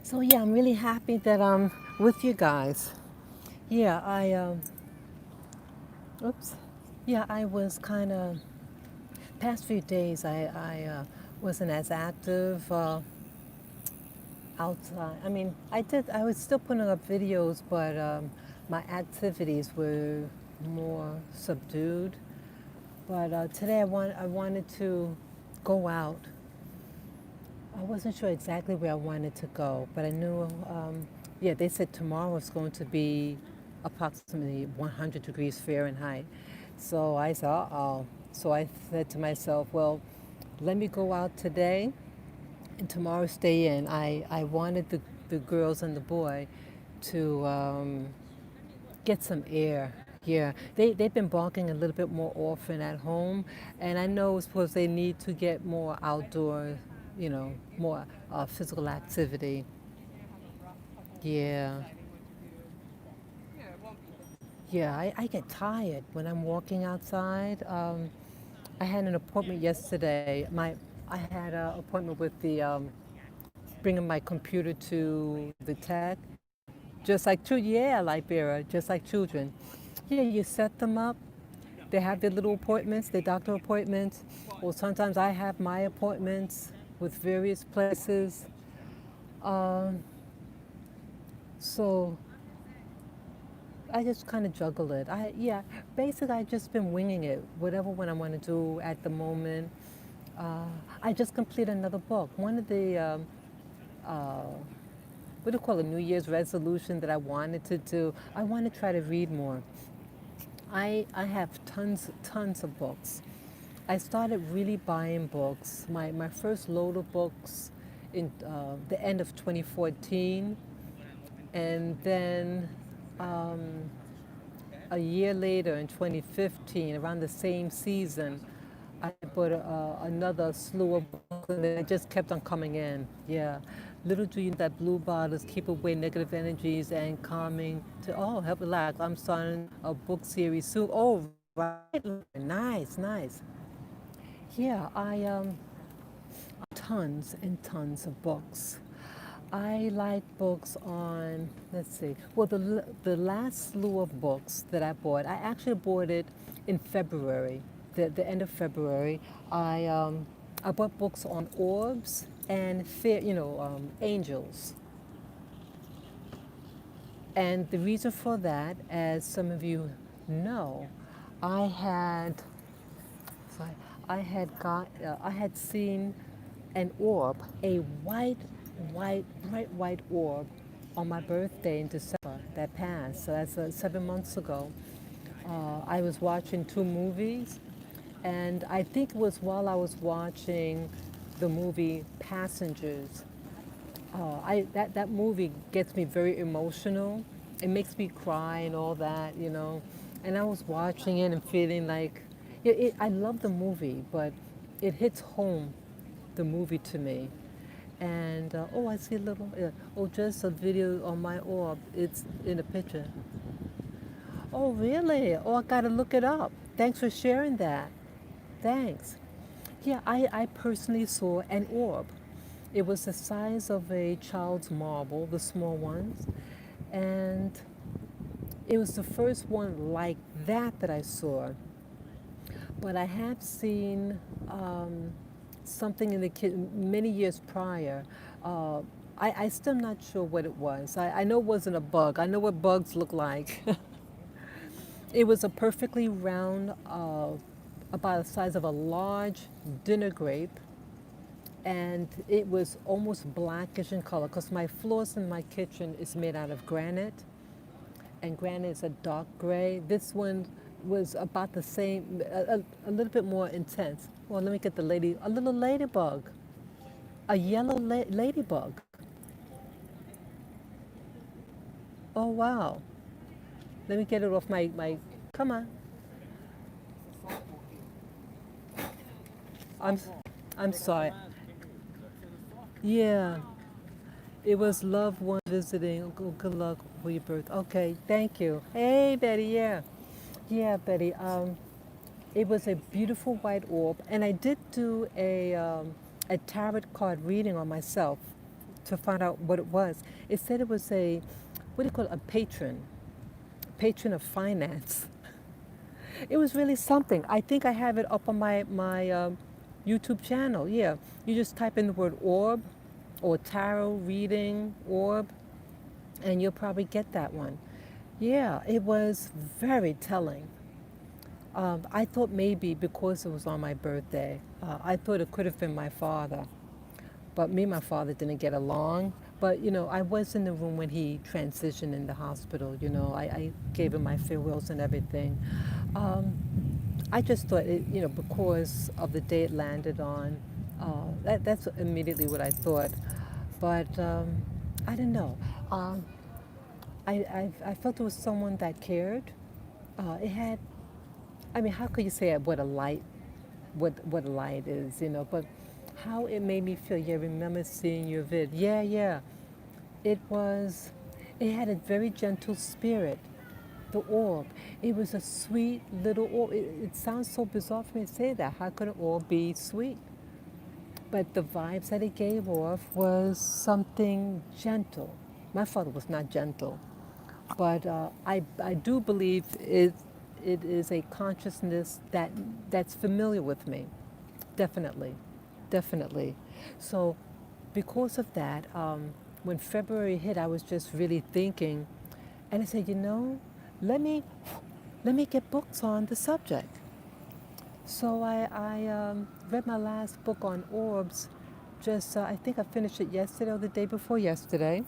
So yeah, I'm really happy that I'm with you guys. Yeah, oops. Yeah, I was kind of, past few days, I wasn't as active outside. I mean, I was still putting up videos, but my activities were more subdued. But today I wanted to go out. I wasn't sure exactly where I wanted to go, but I knew, yeah, they said tomorrow it's going to be approximately 100 degrees Fahrenheit. So I said, uh-oh. So I said to myself, well, let me go out today and tomorrow stay in. I wanted the girls and the boy to get some air. Yeah, they've been barking a little bit more often at home, and I know suppose they need to get more outdoor, more physical activity. Yeah, yeah, I get tired when I'm walking outside. I had an appointment yesterday. I had an appointment with the bringing my computer to the tech, just like children. Yeah, like Vera, just like children. Yeah, you set them up. They have their little appointments, their doctor appointments, or sometimes I have my appointments with various places. Um, so I just kind of juggle it. Yeah, basically I just been winging it, whatever one I want to do at the moment. Uh, I just completed another book. One of the what do you call it, New Year's resolution that I wanted to do. I want to try to read more. I have tons of books. I started really buying books. My first load of books in the end of 2014, and then um, a year later in 2015, around the same season, I bought another slew of books, and they just kept on coming in. Yeah. Little do you know that blue bottles keep away negative energies and calming to, oh, help relax. I'm starting a book series soon. Oh, right. Nice, nice. Yeah, I tons and tons of books. I like books on, let's see, well, the last slew of books that I bought, I actually bought it in February, the end of February. I bought books on orbs and angels. And the reason for that, as some of you know, I had So I had seen an orb, a bright white orb, on my birthday in December that passed. So that's 7 months ago. I was watching two movies, and I think it was while I was watching the movie Passengers. That movie gets me very emotional. It makes me cry and all that. And I was watching it and feeling like, I love the movie, but it hits home, the movie to me. And oh, I see a little. Oh, just a video on my orb. It's in a picture. Oh, really? Oh, I gotta look it up. Thanks for sharing that. Thanks. Yeah, I personally saw an orb. It was the size of a child's marble, the small ones, and it was the first one like that I saw. But I have seen something in the many years prior. Uh, I still not sure what it was. I know it wasn't a bug. I know what bugs look like. It was a perfectly round, about the size of a large dinner grape, and it was almost blackish in color because my floors in my kitchen is made out of granite, and granite is a dark gray. This one was about the same, a little bit more intense. Well, let me get a little ladybug, a yellow ladybug. Oh, wow. Let me get it off come on. I'm, I'm sorry. Yeah, it was loved one visiting. Oh, good luck for your birth. Okay, thank you. Hey, Betty. Yeah, yeah, Betty. It was a beautiful white orb, and I did do a tarot card reading on myself to find out what it was. It said it was a, what do you call it, a patron of finance. It was really something. I think I have it up on my YouTube channel. Yeah, you just type in the word orb or tarot reading orb, and you'll probably get that one. Yeah, it was very telling. I thought maybe because it was on my birthday, I thought it could have been my father. But me and my father didn't get along. But, I was in the room when he transitioned in the hospital. I gave him my farewells and everything. Um, I just thought, because of the day it landed on, that's immediately what I thought. But I don't know. Um, I felt it was someone that cared. It had, I mean, how could you say what a light, what a light is, but how it made me feel. Yeah, I remember seeing your vid. Yeah, yeah. It was, it had a very gentle spirit. The orb. It was a sweet little orb. It sounds so bizarre for me to say that. How could an orb be sweet? But the vibes that it gave off was something gentle. My father was not gentle, but I do believe it is a consciousness that's familiar with me. Definitely, definitely. So, because of that, when February hit, I was just really thinking, and I said, let me let me get books on the subject. So I read my last book on orbs. Just I think I finished it yesterday or the day before yesterday.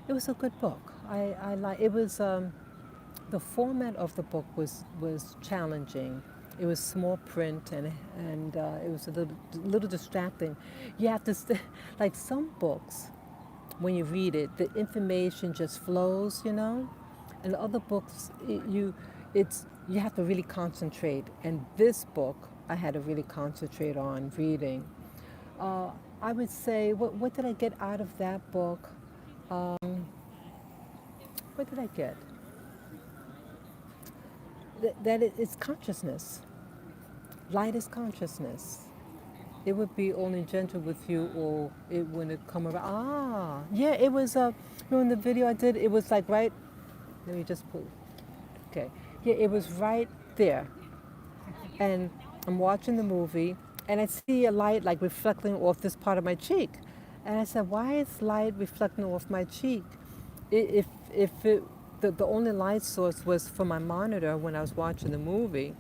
It was a good book. I like it was the format of the book was challenging. It was small print and it was a little distracting. You have to like some books when you read it, the information just flows, and other books you have to really concentrate. And this book I had to really concentrate on reading. uh, I would say what did I get out of that book? What did I get? That it's consciousness. Light is consciousness. It would be only gentle with you, or it wouldn't come around. Ah, yeah, it was. In the video I did, it was like right. Let me just pull. Okay, yeah, it was right there, and I'm watching the movie, and I see a light like reflecting off this part of my cheek, and I said, "Why is light reflecting off my cheek? If it, the only light source was from my monitor when I was watching the movie."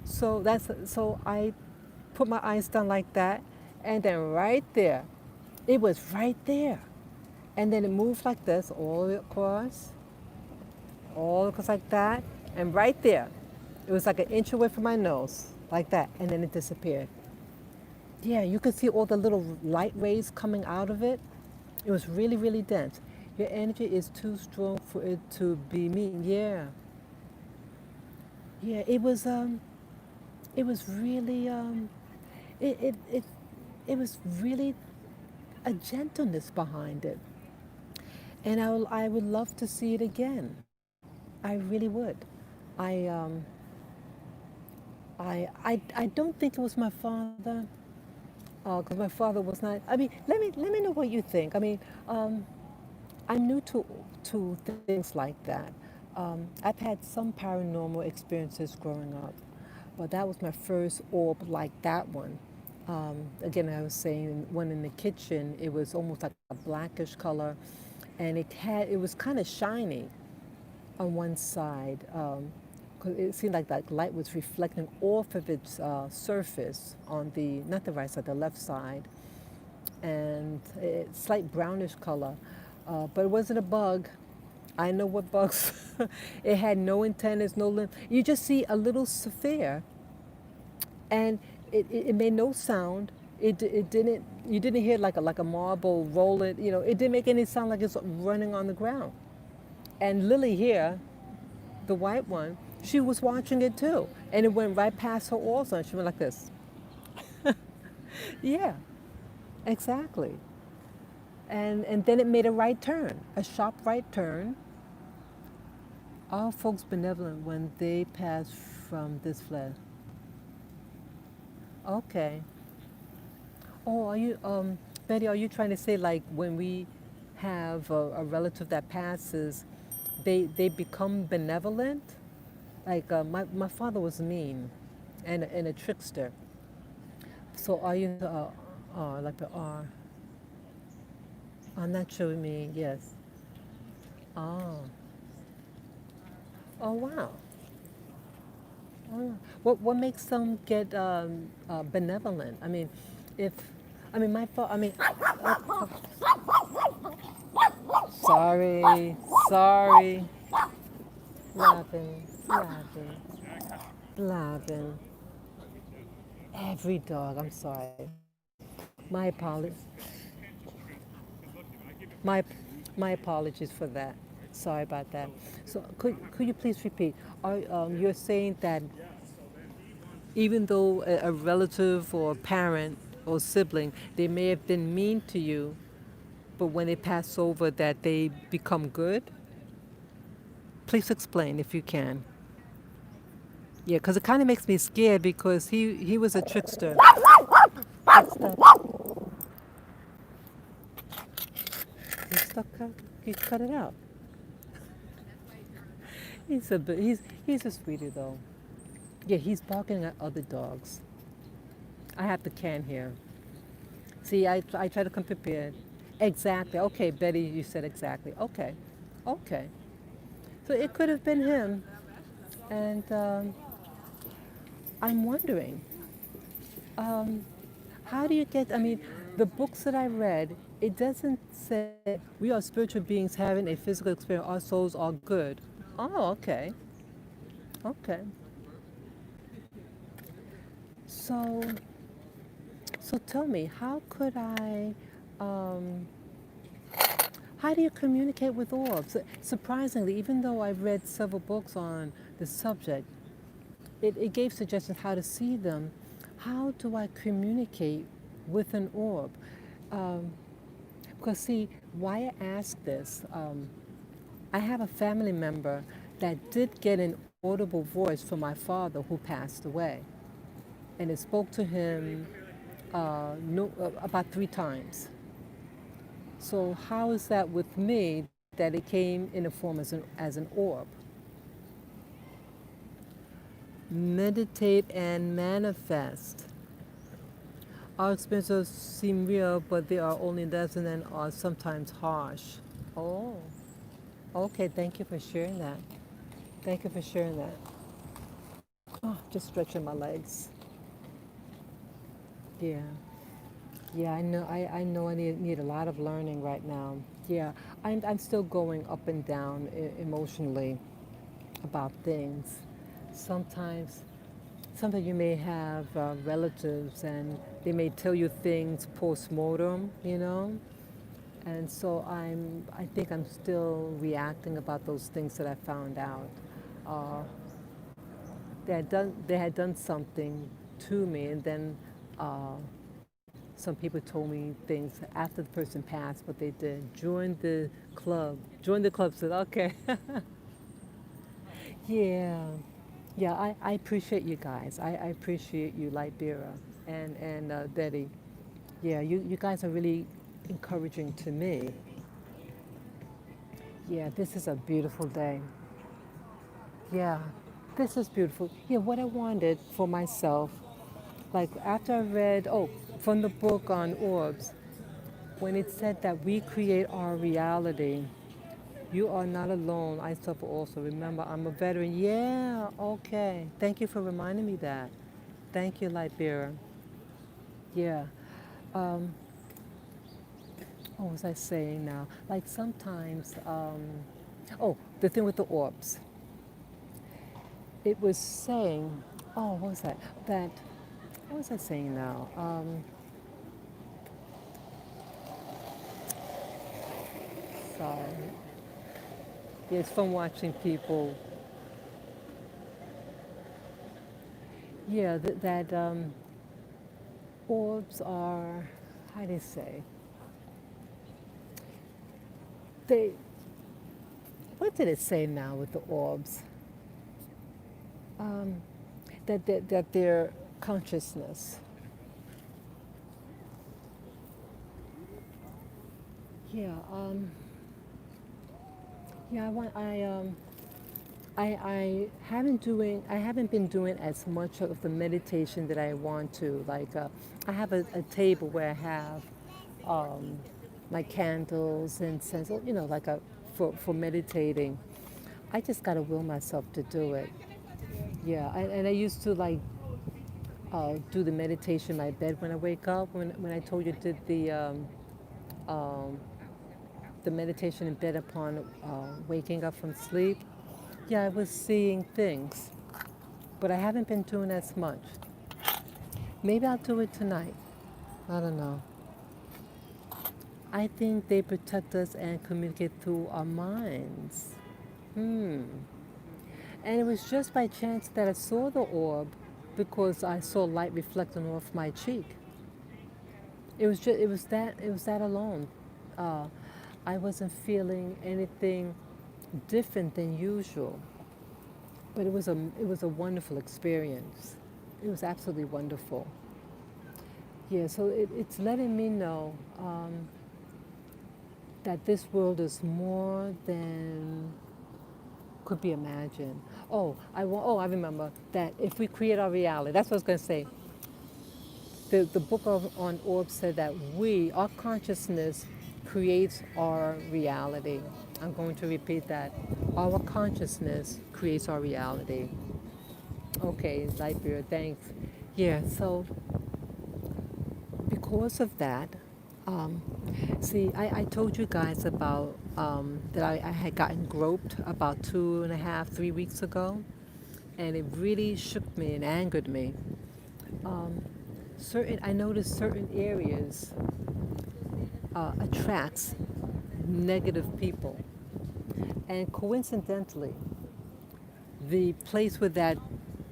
So I put my eyes down like that, and then right there, it was right there, and then it moved like this all across like that, and right there, it was like an inch away from my nose, like that, and then it disappeared. Yeah, you could see all the little light rays coming out of it. It was really, really dense. Your energy is too strong for it to be me. Yeah, yeah. It was really it it it, it was really a gentleness behind it, and I would love to see it again. I really would. I um I don't think it was my father, because my father was not. I mean, let me know what you think. I mean, um, I'm new to things like that. I've had some paranormal experiences growing up, but that was my first orb like that one. Again, I was saying one in the kitchen. It was almost like a blackish color, and it was kind of shiny on one side. 'Cause it seemed like that light was reflecting off of its surface on the not the right side, the left side, and it's slight brownish color. But it wasn't a bug. I know what bugs. It had no antennas, no limb. You just see a little sphere, and it made no sound. It didn't. You didn't hear like a marble rolling. It didn't make any sound like it's running on the ground. And Lily here, the white one, she was watching it too, and it went right past her also, and she went like this. Yeah, exactly. And then it made a right turn, a sharp right turn. All folks benevolent when they pass from this flesh. Okay. Oh, are you, Betty, are you trying to say like when we have a relative that passes, they become benevolent? Like my father was mean and a trickster. So are you, like the R? I'm not sure what you mean, yes. Oh, oh wow. Oh. What makes them get benevolent? I mean, if, I mean, my father, I mean, sorry, sorry, laughing, laughing, laughing. Every dog, I'm sorry. My apologies. My, my apologies for that. Sorry about that. So could you please repeat? You're saying that even though a relative or parent or sibling, they may have been mean to you, but when they pass over that they become good? Please explain if you can. Yeah, because it kind of makes me scared because he was a trickster. Stop. You stuck cut. You cut it out. He's a sweetie though. Yeah, he's barking at other dogs. I have the can here. See, I try to come prepared. Exactly. Okay, Betty, you said exactly. Okay. Okay. So it could have been him. And I'm wondering, um, how do you get, I mean, the books that I read, it doesn't say we are spiritual beings having a physical experience, our souls are good. Oh, okay. Okay. So, so tell me, um, how do you communicate with orbs? Surprisingly, even though I've read several books on the subject, it gave suggestions how to see them. How do I communicate with an orb? Um, because see, why I ask this, I have a family member that did get an audible voice from my father who passed away, and it spoke to him no, about 3 times. So how is that with me that it came in a form as an orb? Meditate and manifest. Our experiences seem real, but they are only lesson and are sometimes harsh. Oh, okay. Thank you for sharing that. Thank you for sharing that. Oh, just stretching my legs. Yeah. Yeah, I know. I know. I need a lot of learning right now. Yeah, I'm still going up and down emotionally about things. Sometimes, sometimes you may have relatives and they may tell you things post mortem, you know, and so I think I'm still reacting about those things that I found out. Uh, they had done something to me, and then uh, some people told me things after the person passed, what they did. Join the club. Join the club. Said, okay. Yeah. Yeah, I appreciate you guys. I appreciate you, Lightbearer and Betty. Yeah, you guys are really encouraging to me. Yeah, this is a beautiful day. Yeah, this is beautiful. Yeah, what I wanted for myself, like after I read, oh, from the book on orbs, when it said that we create our reality, you are not alone. I suffer also. Remember, I'm a veteran. Yeah, okay. Thank you for reminding me that. Thank you, Lightbearer. Yeah. Um, what was I saying now? Like sometimes, oh, the thing with the orbs. It was saying, oh, what was that? That, what was I saying now? Sorry. Yeah, it's from watching people. Yeah, that orbs are, how do you say? They, what did it say now with the orbs? Um, that their consciousness. Yeah. Yeah. I haven't been doing as much of the meditation that I want to. Like, I have a table where I have um, my candles, incense, like for meditating. I just gotta will myself to do it. Yeah, and I used to like do the meditation in my bed when I wake up. When I told you did um, the meditation in bed upon waking up from sleep, yeah, I was seeing things, but I haven't been doing as much. Maybe I'll do it tonight. I don't know. I think they protect us and communicate through our minds. Hmm. And it was just by chance that I saw the orb because I saw light reflecting off my cheek. It was that alone. Uh, I wasn't feeling anything different than usual, but it was a wonderful experience. It was absolutely wonderful. Yeah, so it's letting me know that this world is more than could be imagined. I remember that if we create our reality, that's what I was going to say. The book on orbs said that our consciousness creates our reality. I'm going to repeat that. Our consciousness creates our reality. Okay, Lightbeard, thanks. Yeah, so because of that, um, see, I told you guys about that I had gotten groped about 2.5, 3 weeks ago, and it really shook me and angered me. Um, I noticed certain areas attracts negative people, and coincidentally, the place where that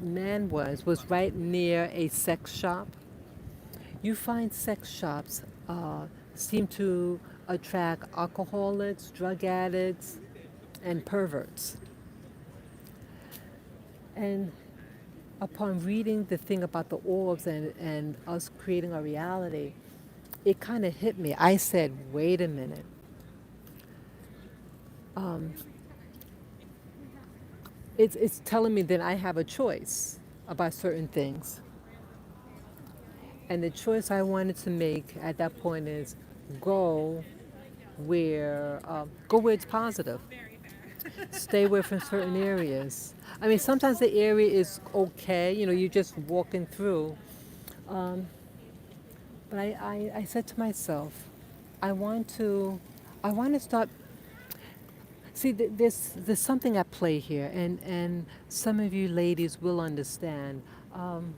man was right near a sex shop. You find sex shops seem to attract alcoholics, drug addicts, and perverts. And upon reading the thing about the orbs and us creating our reality, it kind of hit me. I said, wait a minute. Um, it's telling me that I have a choice about certain things. And the choice I wanted to make at that point is go go where it's positive. Stay away from certain areas. I mean, sometimes the area is okay, you're just walking through. Um, but I said to myself, I want to, I want to start. See, there's something at play here, and some of you ladies will understand. Um,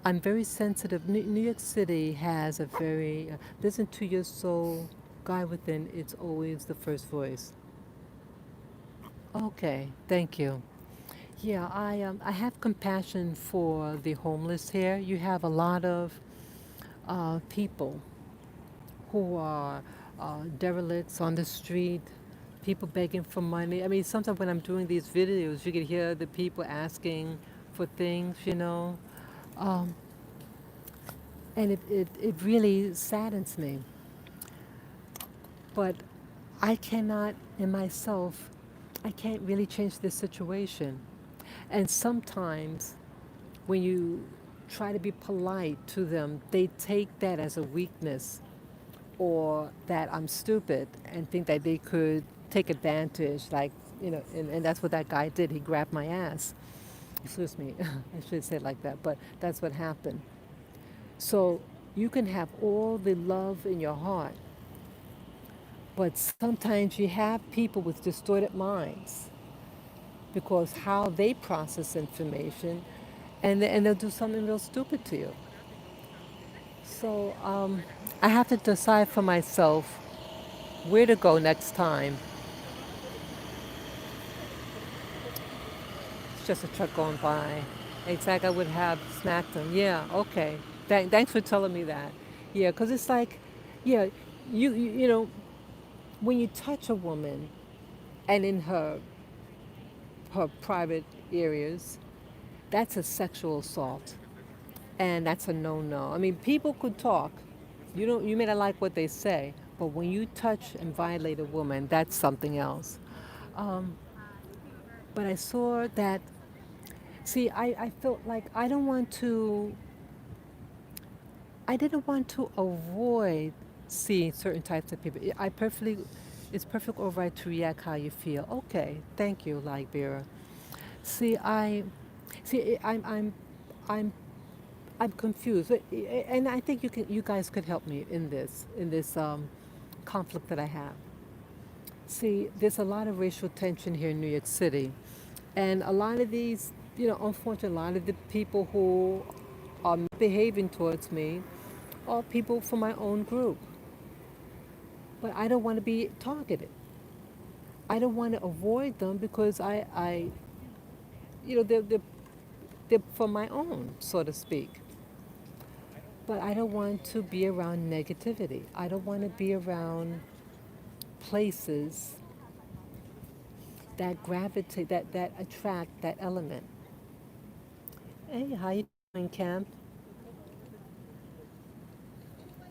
I'm very sensitive. New York City has a very, listen to your soul, guy within, it's always the first voice. Okay, thank you. Yeah, I have compassion for the homeless here. You have a lot of people who are derelicts on the street, people begging for money. I mean, sometimes when I'm doing these videos, you can hear the people asking for things. Um, and it really saddens me. But I cannot, in myself, I can't really change this situation. And sometimes when you try to be polite to them, they take that as a weakness or that I'm stupid and think that they could take advantage, and that's what that guy did. He grabbed my ass. Excuse me, I should say it like that, but that's what happened. So you can have all the love in your heart, but sometimes you have people with distorted minds because how they process information, and they'll do something real stupid to you. So I have to decide for myself where to go next time. It's just a truck going by. It's like I would have smacked them. Yeah, okay. Thanks for telling me that. Yeah, because it's like, yeah, when you touch a woman and in her private areas, that's a sexual assault, and that's a no-no. I mean, people could talk. You may not like what they say, But when you touch and violate a woman, that's something else. Um, but I saw that, see, I felt like I didn't want to avoid seeing certain types of people. It's perfectly all right to react how you feel. Okay, thank you, Lightbearer. See, I'm, I'm confused, and I think you guys could help me in this conflict that I have. See, there's a lot of racial tension here in New York City, and a lot of these, unfortunately, a lot of the people who are behaving towards me are people from my own group. But I don't want to be targeted. I don't want to avoid them because they're from my own, so to speak. But I don't want to be around negativity. I don't want to be around places that gravitate, that attract that element. Hey, how you doing, Cam?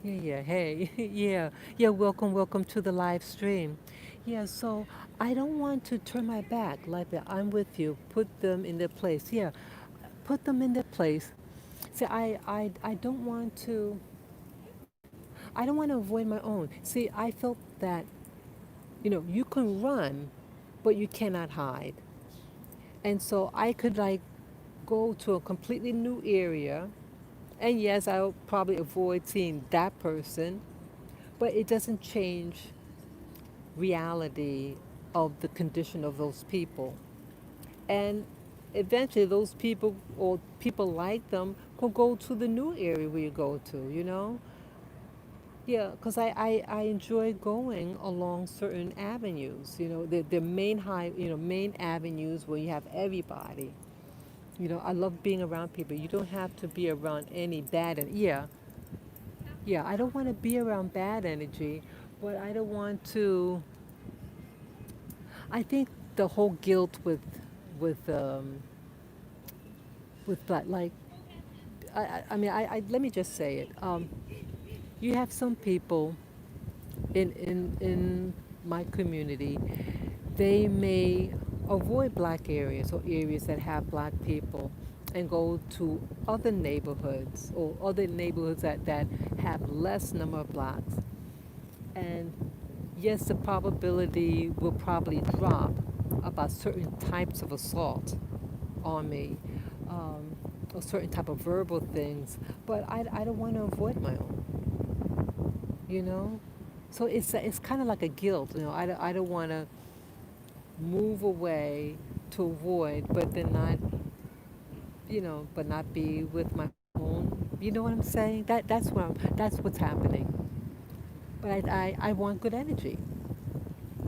Yeah. Hey, yeah. Welcome to the live stream. Yeah. So I don't want to turn my back like that. I'm with you. Put them in their place. Yeah, put them in their place. See, I don't want to. I don't want to avoid my own. See, I felt that you can run, but you cannot hide. And so I could like go to a completely new area, and yes, I'll probably avoid seeing that person, but it doesn't change reality of the condition of those people. And eventually those people or people like them could go to the new area where you go to. Yeah, because I enjoy going along certain avenues, the main main avenues where you have everybody. I love being around people. You don't have to be around any bad, and yeah, I don't want to be around bad energy, but I don't want to. I think the whole guilt with um, with black, like, I mean, let me just say it. You have some people in my community, they may avoid black areas or areas that have black people and go to other neighborhoods or other neighborhoods that have less number of blacks. And yes, the probability will probably drop about certain types of assault on me, um, or certain type of verbal things, but I don't want to avoid my own, you know? So it's kind of like a guilt, I don't want to move away to avoid, but then not, but not be with my own. You know what I'm saying? That's what's happening. But I want good energy.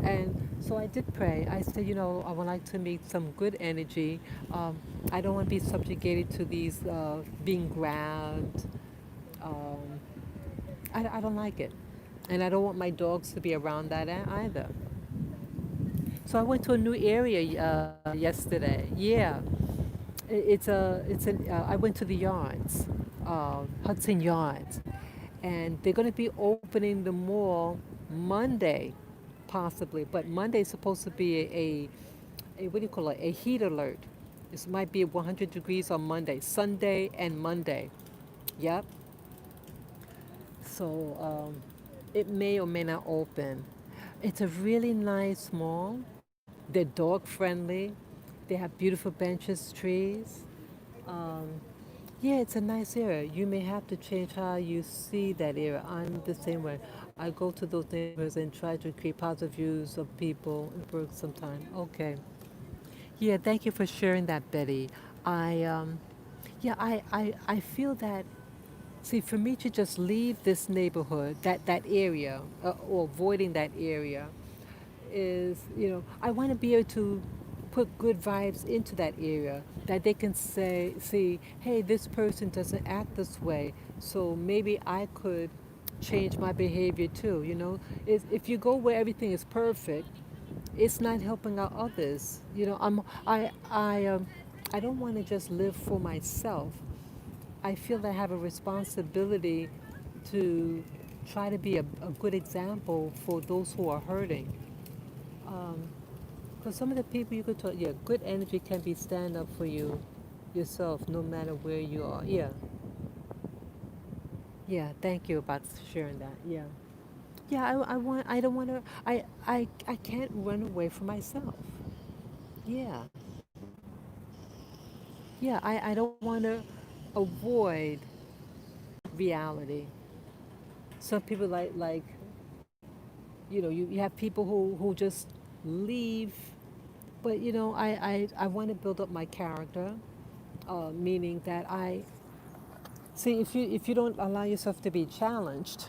And so I did pray. I said, I would like to meet some good energy. Um, I don't want to be subjugated to these being grabbed. Um, I don't like it. And I don't want my dogs to be around that either. So I went to a new area yesterday. Yeah, I went to the yards, Hudson Yards, and they're going to be opening the mall Monday, possibly. But Monday's supposed to be a what do you call it? A heat alert. This might be 100 degrees on Monday, Sunday and Monday. Yep. So it may or may not open. It's a really nice mall. They're dog friendly. They have beautiful benches, trees. Um, yeah, it's a nice area. You may have to change how you see that area. I'm the same way. I go to those neighborhoods and try to create positive views of people. It works sometimes. Okay. Yeah, thank you for sharing that, Betty. I, yeah, I feel that. See, for me to just leave this neighborhood, that area, or avoiding that area, is, I want to be able to put good vibes into that area that they can see, hey, this person doesn't act this way, so maybe I could change my behavior too. If you go where everything is perfect, it's not helping out others. I don't want to just live for myself. I feel I have a responsibility to try to be a good example for those who are hurting. Because some of the people you could talk, yeah, good energy can be stand up for you yourself, no matter where you are. Yeah, yeah. Thank you about sharing that. Yeah, yeah. I want. I don't want to. I can't run away from myself. Yeah, yeah. I don't want to avoid reality. Some people you have people who just leave, but I want to build up my character, meaning that I see if you don't allow yourself to be challenged,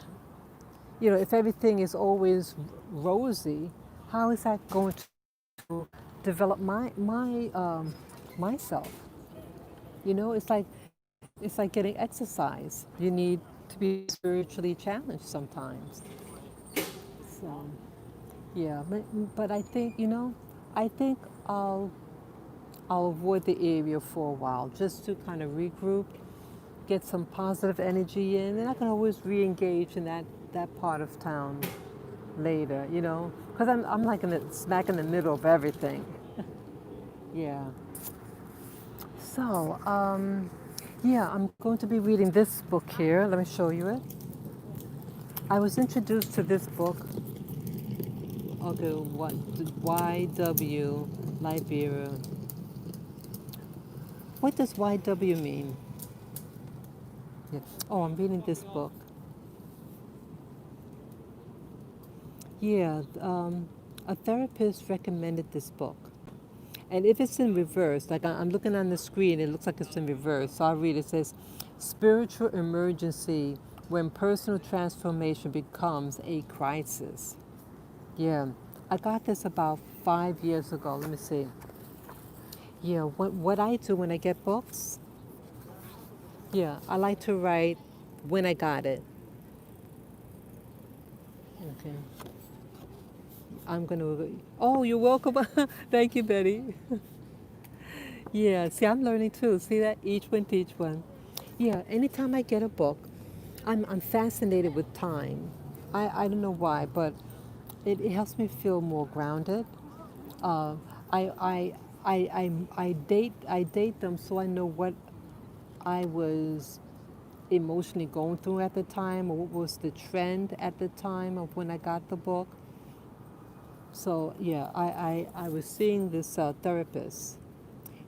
if everything is always rosy, how is that going to develop myself? It's like getting exercise. You need to be spiritually challenged sometimes. So yeah, but I think I'll I'll avoid the area for a while just to kind of regroup, get some positive energy in, and I can always re-engage in that part of town later, because I'm like smack in the middle of everything. Yeah. So, yeah, I'm going to be reading this book here. Let me show you it. I was introduced to this book. Okay, what YW Liberia. What does YW mean? Yeah. Oh, I'm reading this book. Yeah, a therapist recommended this book. And if it's in reverse, like I'm looking on the screen, it looks like it's in reverse. So I'll read it. It says, Spiritual emergency when personal transformation becomes a crisis. Yeah, I got this about 5 years ago. Let me see. Yeah, what I do when I get books, yeah, I like to write when I got it. Okay. I'm going to, oh, you're welcome. Thank you, Betty. Yeah, see, I'm learning too. See that? Each one teach one. Yeah, anytime I get a book, I'm fascinated with time. I don't know why, but it helps me feel more grounded. Uh, I, I, I date them so I know what I was emotionally going through at the time, or what was the trend at the time of when I got the book. So yeah, I was seeing this therapist.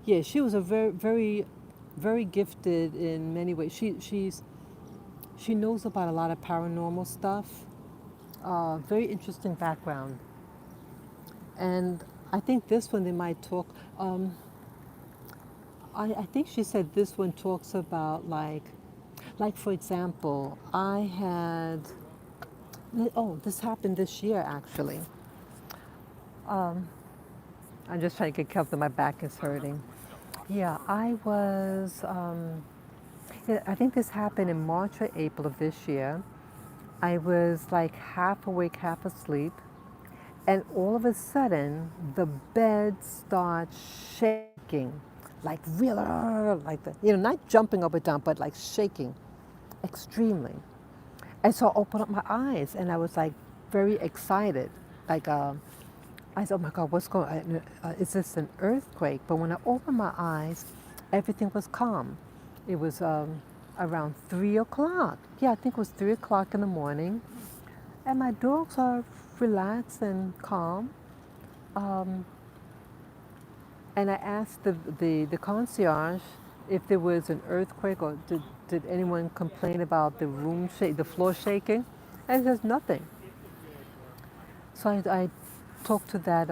Yeah, she was a very, very, very gifted in many ways. She knows about a lot of paranormal stuff. Very interesting background. And I think this one they might talk. I think she said this one talks about like for example, I had. Oh, this happened this year actually. I'm just trying to get comfortable. My back is hurting. Yeah, I was. Yeah, I think this happened in March or April of this year. I was like half awake, half asleep, and all of a sudden the bed starts shaking, like real, like the, not jumping up and down, but like shaking extremely. And so I opened up my eyes, and I was like very excited, like I said, oh my God, what's going on? Is this an earthquake? But when I opened my eyes, everything was calm. It was around 3 o'clock. Yeah, I think it was 3 o'clock in the morning. And my dogs are relaxed and calm. Um, and I asked the concierge if there was an earthquake or did anyone complain about the floor shaking? And there's nothing. So I talked to that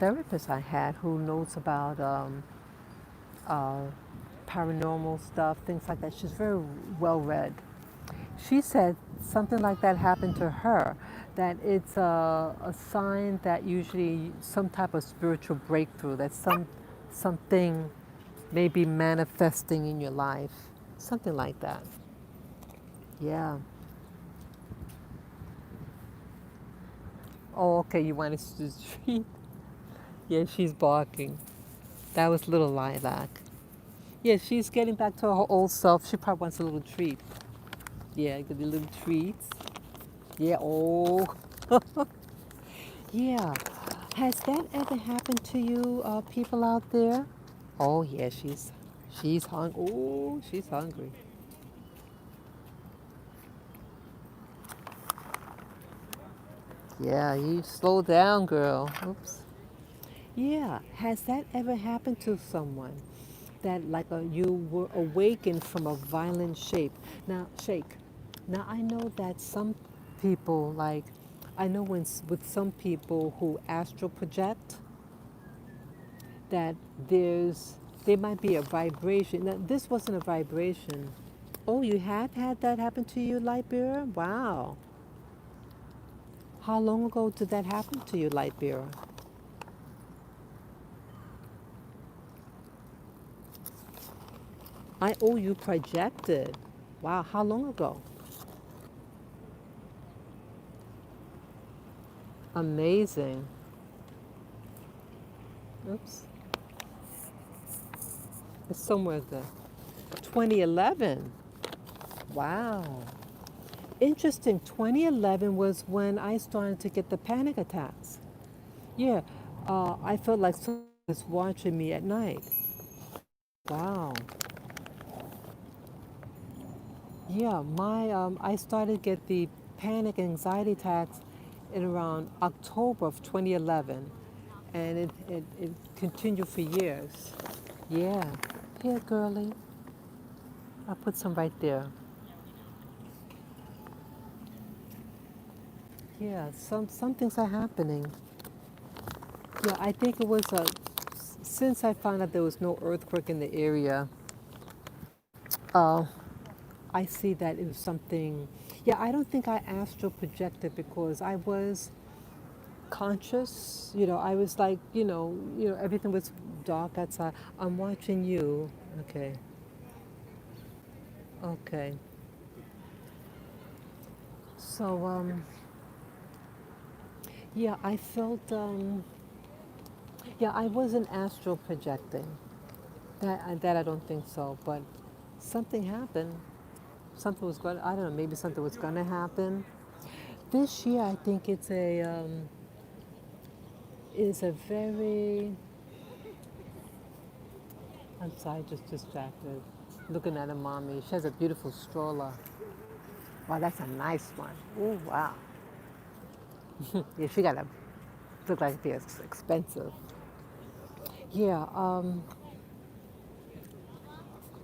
therapist I had who knows about uh, paranormal stuff, things like that. She's very well read. She said something like that happened to her, that it's a sign that usually some type of spiritual breakthrough, that something may be manifesting in your life, something like that. Yeah. Oh, okay. You want us to treat? Yeah, she's barking. That was little Lilac. Yeah, she's getting back to her old self. She probably wants a little treat. Yeah, get the little treats. Yeah, oh, yeah. Has that ever happened to you, people out there? Oh yeah, she's hungry. Oh, she's hungry. Yeah, you slow down, girl. Oops. Yeah, has that ever happened to someone that you were awakened from a violent shape? Now, shake. Now I know that some people I know with some people who astral project that there might be a vibration. Now this wasn't a vibration. Oh, you have had that happen to you, Lightbearer? Wow. How long ago did that happen to you, Lightbearer? You projected. Wow, how long ago? Amazing. Oops. It's somewhere there. 2011. Wow. Interesting. 2011 was when I started to get the panic attacks. Yeah. I felt like someone was watching me at night. Wow. Yeah, I started to get the panic anxiety attacks in around October of 2011, and it continued for years. Yeah. Here, girlie. I'll put some right there. Yeah, some things are happening. Yeah, I think it was since I found out there was no earthquake in the area. Uh, I see that it was something. Yeah, I don't think I astral projected because I was conscious. I was like, everything was dark outside. I'm watching you. Okay, okay. So, yeah, I felt. Yeah, I wasn't astral projecting. That I don't think so. But something happened. Something was going. I don't know. Maybe something was going to happen this year. I think it's a very. I'm sorry, just distracted. Looking at a mommy. She has a beautiful stroller. Wow, that's a nice one. Oh wow. Yeah, she got to look like it's expensive. Yeah.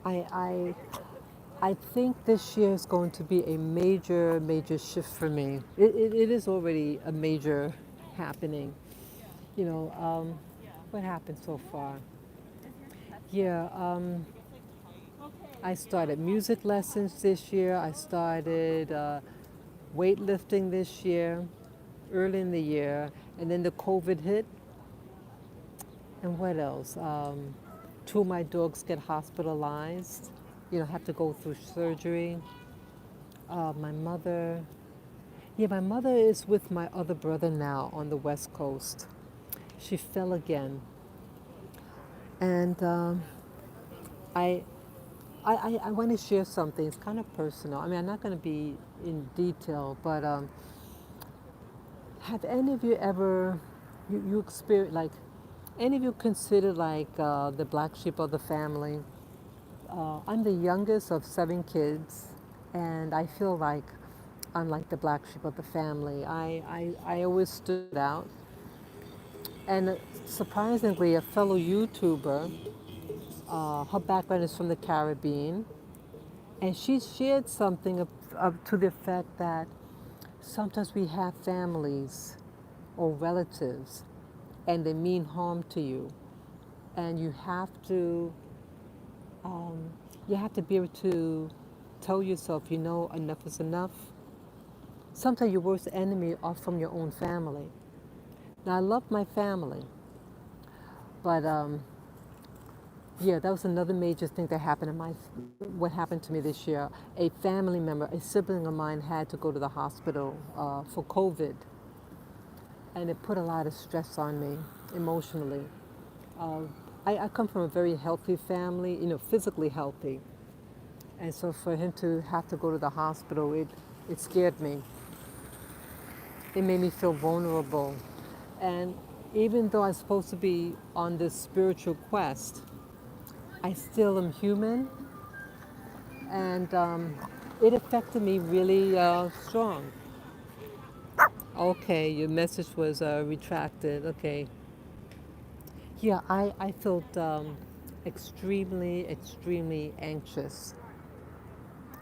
I I I think this year is going to be a major shift for me. It is already a major happening. You know, what happened so far? Yeah, I started music lessons this year. I started weightlifting this year, early in the year, and then the COVID hit. And what else? Two of my dogs get hospitalized. Have to go through surgery. My mother, yeah, my mother is with my other brother now on the West Coast. She fell again, and I, I want to share something. It's kind of personal. I mean, I'm not going to be in detail, but have any of you ever, you experience any of you consider the black sheep of the family? I'm the youngest of 7 kids, and I feel like I'm like the black sheep of the family. I always stood out. And surprisingly, a fellow YouTuber, her background is from the Caribbean, and she shared something to the effect that sometimes we have families or relatives, and they mean harm to you, and um, you have to be able to tell yourself, enough is enough. Sometimes your worst enemy are from your own family. Now I love my family, but yeah, that was another major thing that happened what happened to me this year. A family member, a sibling of mine, had to go to the hospital for COVID, and it put a lot of stress on me emotionally. Uh, I come from a very healthy family, physically healthy, And so for him to have to go to the hospital, it scared me. It made me feel vulnerable. And even though I'm supposed to be on this spiritual quest, I still am human, and it affected me really strong. Okay, your message was retracted. Okay. Yeah, I felt extremely, extremely anxious,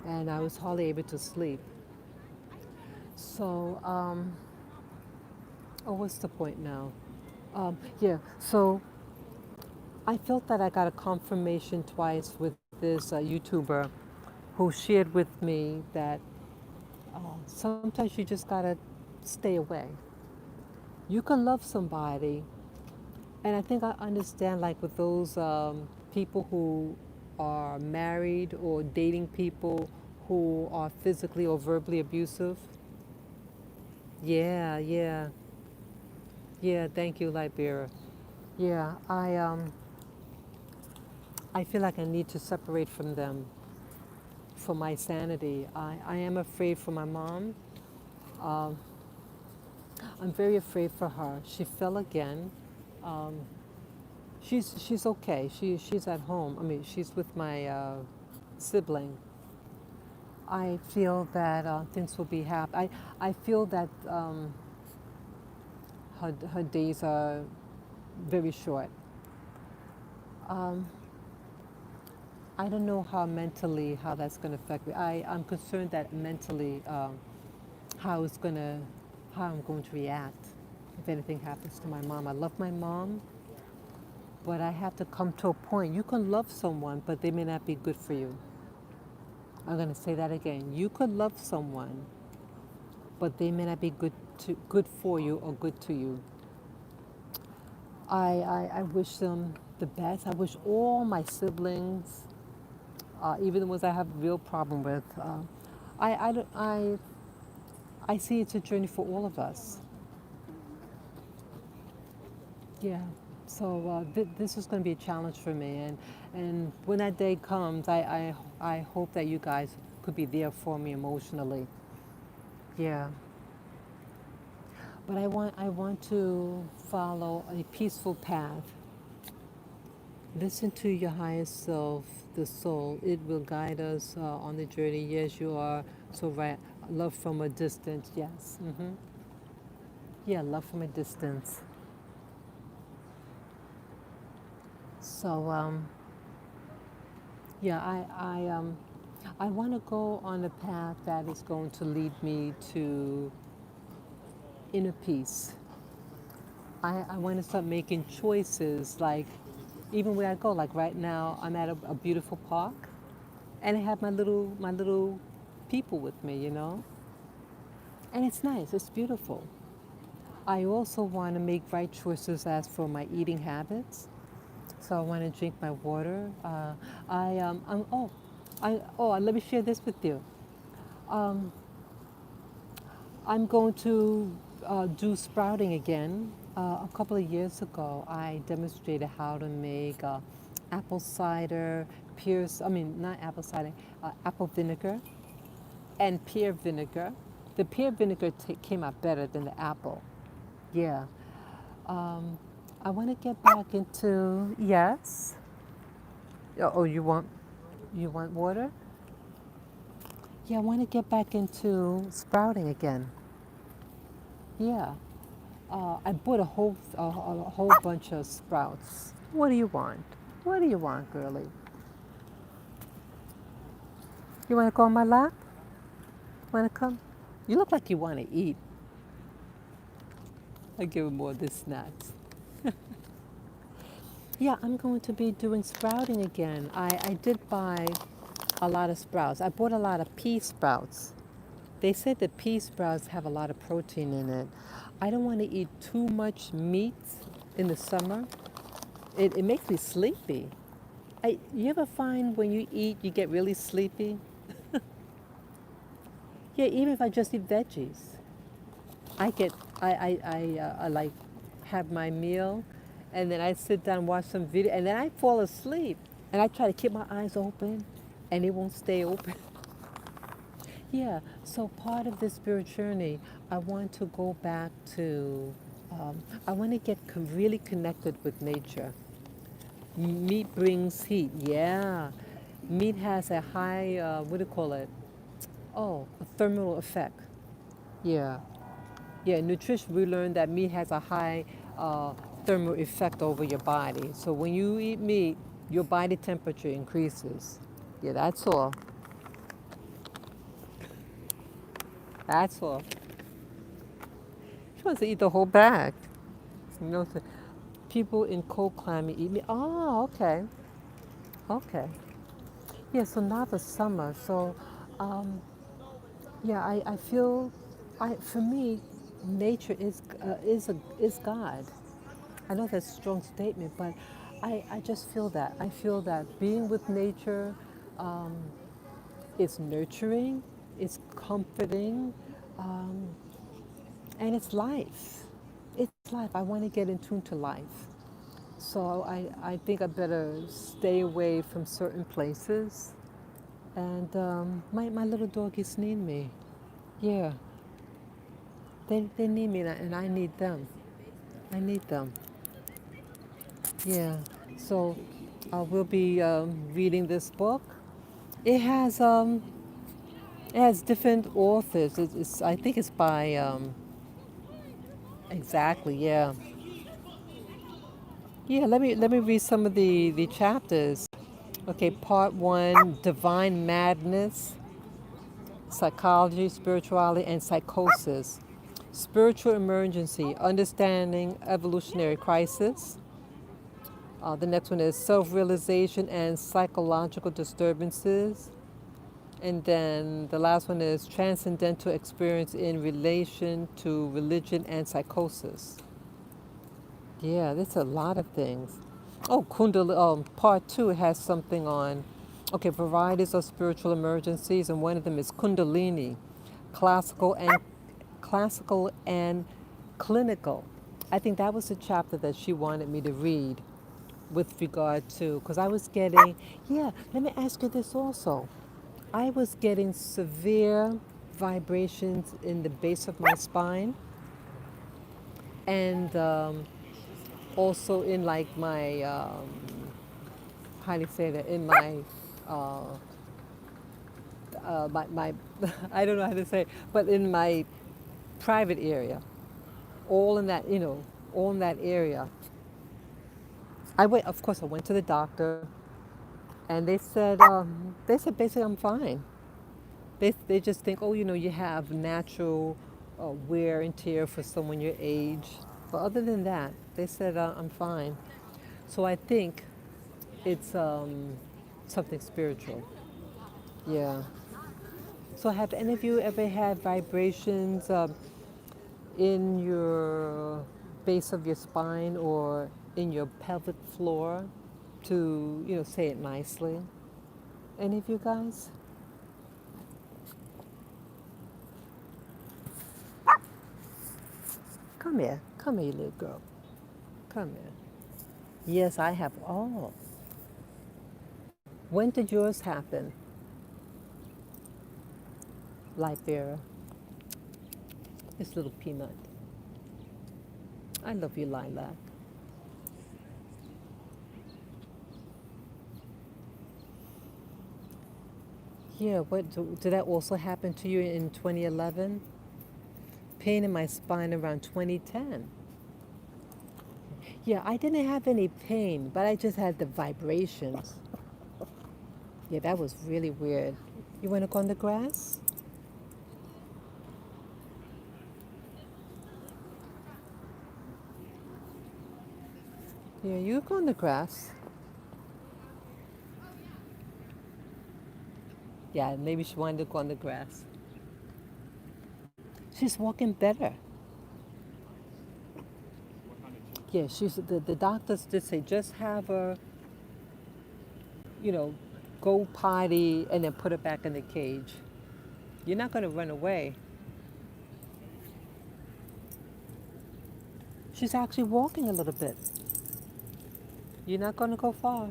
and I was hardly able to sleep. So, oh, what's the point now? Yeah, so I felt that I got a confirmation twice with this YouTuber who shared with me that sometimes you just gotta stay away. You can love somebody, and I think I understand, like with those people who are married or dating people who are physically or verbally abusive. Yeah, yeah, yeah. Thank you, Libera. Yeah, I feel like I need to separate from them for my sanity. I am afraid for my mom. Um, I'm very afraid for her. She fell again. Um, she's okay. She's at home. I mean, she's with my sibling. I feel that things will be happy. I feel that her days are very short. Um, I don't know how mentally how that's going to affect me. I'm concerned that mentally how it's going to how I'm going to react if anything happens to my mom. I love my mom, but I have to come to a point. You can love someone, but they may not be good for you. I'm going to say that again. You could love someone, but they may not be good for you or good to you. I wish them the best. I wish all my siblings, even the ones I have a real problem with, I see it's a journey for all of us. Yeah. So this is going to be a challenge for me, and when that day comes, I hope that you guys could be there for me emotionally. Yeah. But I want to follow a peaceful path. Listen to your highest self, the soul. It will guide us on the journey. Yes, you are so right. Love from a distance. Yes. Yeah, love from a distance. So yeah, I want to go on a path that is going to lead me to inner peace. I want to start making choices, like even where I go. Like right now, I'm at a beautiful park, and I have my little people with me, and it's nice. It's beautiful. I also want to make right choices as for my eating habits. So I want to drink my water. Let me share this with you. Um, I'm going to do sprouting again. A couple of years ago, I demonstrated how to make apple cider, not apple cider, apple vinegar and pear vinegar. The pear vinegar came out better than the apple. Yeah. Um, I want to get back into, yes. Oh, you want water? Yeah, I want to get back into sprouting again. Yeah. I bought a whole bunch of sprouts. What do you want? What do you want, girlie? You want to go on my lap? Want to come? You look like you want to eat. I give him more of the snacks. Yeah, I'm going to be doing sprouting again. I did buy a lot of sprouts. I bought a lot of pea sprouts. They said that pea sprouts have a lot of protein in it. I don't want to eat too much meat in the summer. It makes me sleepy. You ever find when you eat, you get really sleepy? Yeah, even if I just eat veggies, I get, I like have my meal, and then I sit down and watch some video, and then I fall asleep. And I try to keep my eyes open, and it won't stay open. Yeah, so part of this spirit journey, I want to go back to, I want to get really connected with nature. Meat brings heat, yeah. Meat has a high, what do you call it? Oh, a thermal effect. Yeah. Yeah, nutrition, we learned that meat has a high thermal effect over your body. So when you eat meat, your body temperature increases. Yeah, that's all. That's all. She wants to eat the whole bag. You know, people in cold climate eat meat. Oh, okay. Okay. Yeah, so now the summer. So, um, yeah, I feel, for me, nature is God. I know that's a strong statement, but I just feel that. I feel that being with nature is nurturing, it's comforting, um, and it's life. It's life. I want to get in tune to life. So I think I better stay away from certain places. And my little doggies need me. Yeah, they need me and I need them. I need them. Yeah. So we'll be reading this book. It has um, it has different authors. I think it's by exactly. Yeah. Yeah. Let me read some of the chapters. Okay. Part one: Divine Madness, Psychology, Spirituality, and Psychosis. Spiritual Emergency: Understanding Evolutionary Crisis. The next one is Self-Realization and Psychological Disturbances. And then the last one is transcendental experience in relation to religion and psychosis. Yeah, there's a lot of things. Oh, part two has something on, okay, varieties of spiritual emergencies, and one of them is Kundalini, classical and classical and clinical. I think that was the chapter that she wanted me to read with regard to, because I was getting, yeah, let me ask you this also. I was getting severe vibrations in the base of my spine and also in like my, how do you say that, in uh, my I don't know how to say, but in my private area, all in that, all in that area. Of course, I went to the doctor and they said basically I'm fine. They just think, oh, you have natural wear and tear for someone your age. But other than that, they said I'm fine. So I think it's something spiritual. Yeah. So have any of you ever had vibrations in your base of your spine or in your pelvic floor, to say it nicely? Any of you guys? Come here, little girl. Come here. Yes, I have all. When did yours happen, Light Bearer? This little peanut. I love you, Lilac. Yeah, did that also happen to you in 2011? Pain in my spine around 2010. Yeah, I didn't have any pain, but I just had the vibrations. Yeah, that was really weird. You want to go on the grass? Yeah, you go on the grass. Yeah, maybe she wanted to go on the grass. She's walking better. Yeah, the doctors did say just have her, you know, go potty and then put her back in the cage. You're not going to run away. She's actually walking a little bit. You're not going to go far.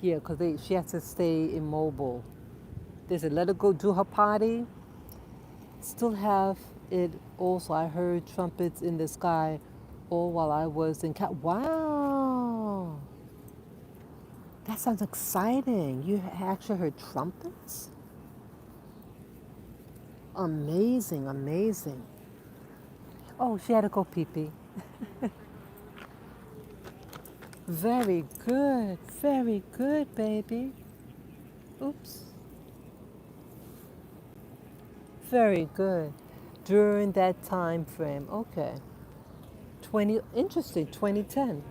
Yeah, because she has to stay immobile. They said, let her go do her party. Still have it also. I heard trumpets in the sky all while I was in Wow, that sounds exciting. You actually heard trumpets? Amazing, amazing. Oh, she had to go pee pee. Very good, baby. Oops. Very good. During that time frame, okay. 20, interesting, 2010.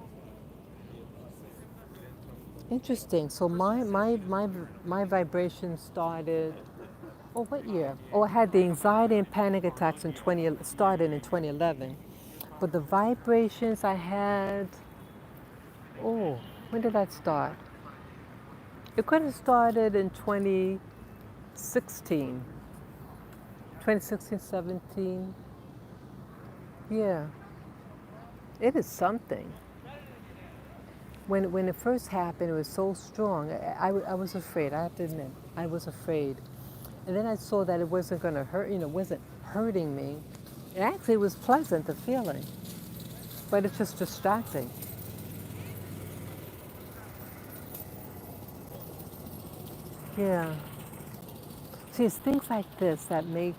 Interesting. So my vibration started, oh, what year? Oh, I had the anxiety and panic attacks in 20, started in 2011. But the vibrations I had, oh, when did that start? It could have started in 2016, 2016, 17. Yeah, it is something. When it first happened, it was so strong. I was afraid. I have to admit, I was afraid. And then I saw that it wasn't going to hurt. It wasn't hurting me. And actually, it was pleasant, the feeling, but it's just distracting. Yeah. See, it's things like this that make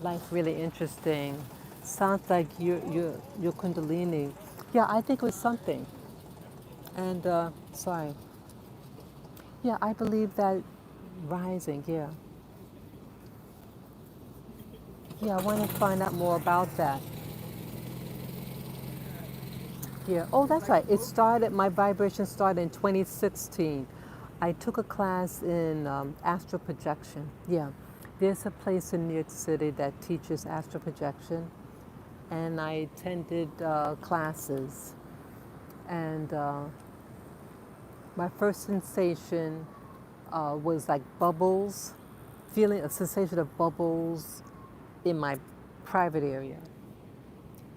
life really interesting. Sounds like your Kundalini. Yeah, I think it was something. And sorry. Yeah, I believe that rising. Yeah. Yeah, I want to find out more about that. Yeah. Oh, that's right. It started, my vibration started in 2016. I took a class in astral projection. Yeah. There's a place in New York City that teaches astral projection. And I attended classes. And my first sensation was like bubbles, feeling a sensation of bubbles in my private area.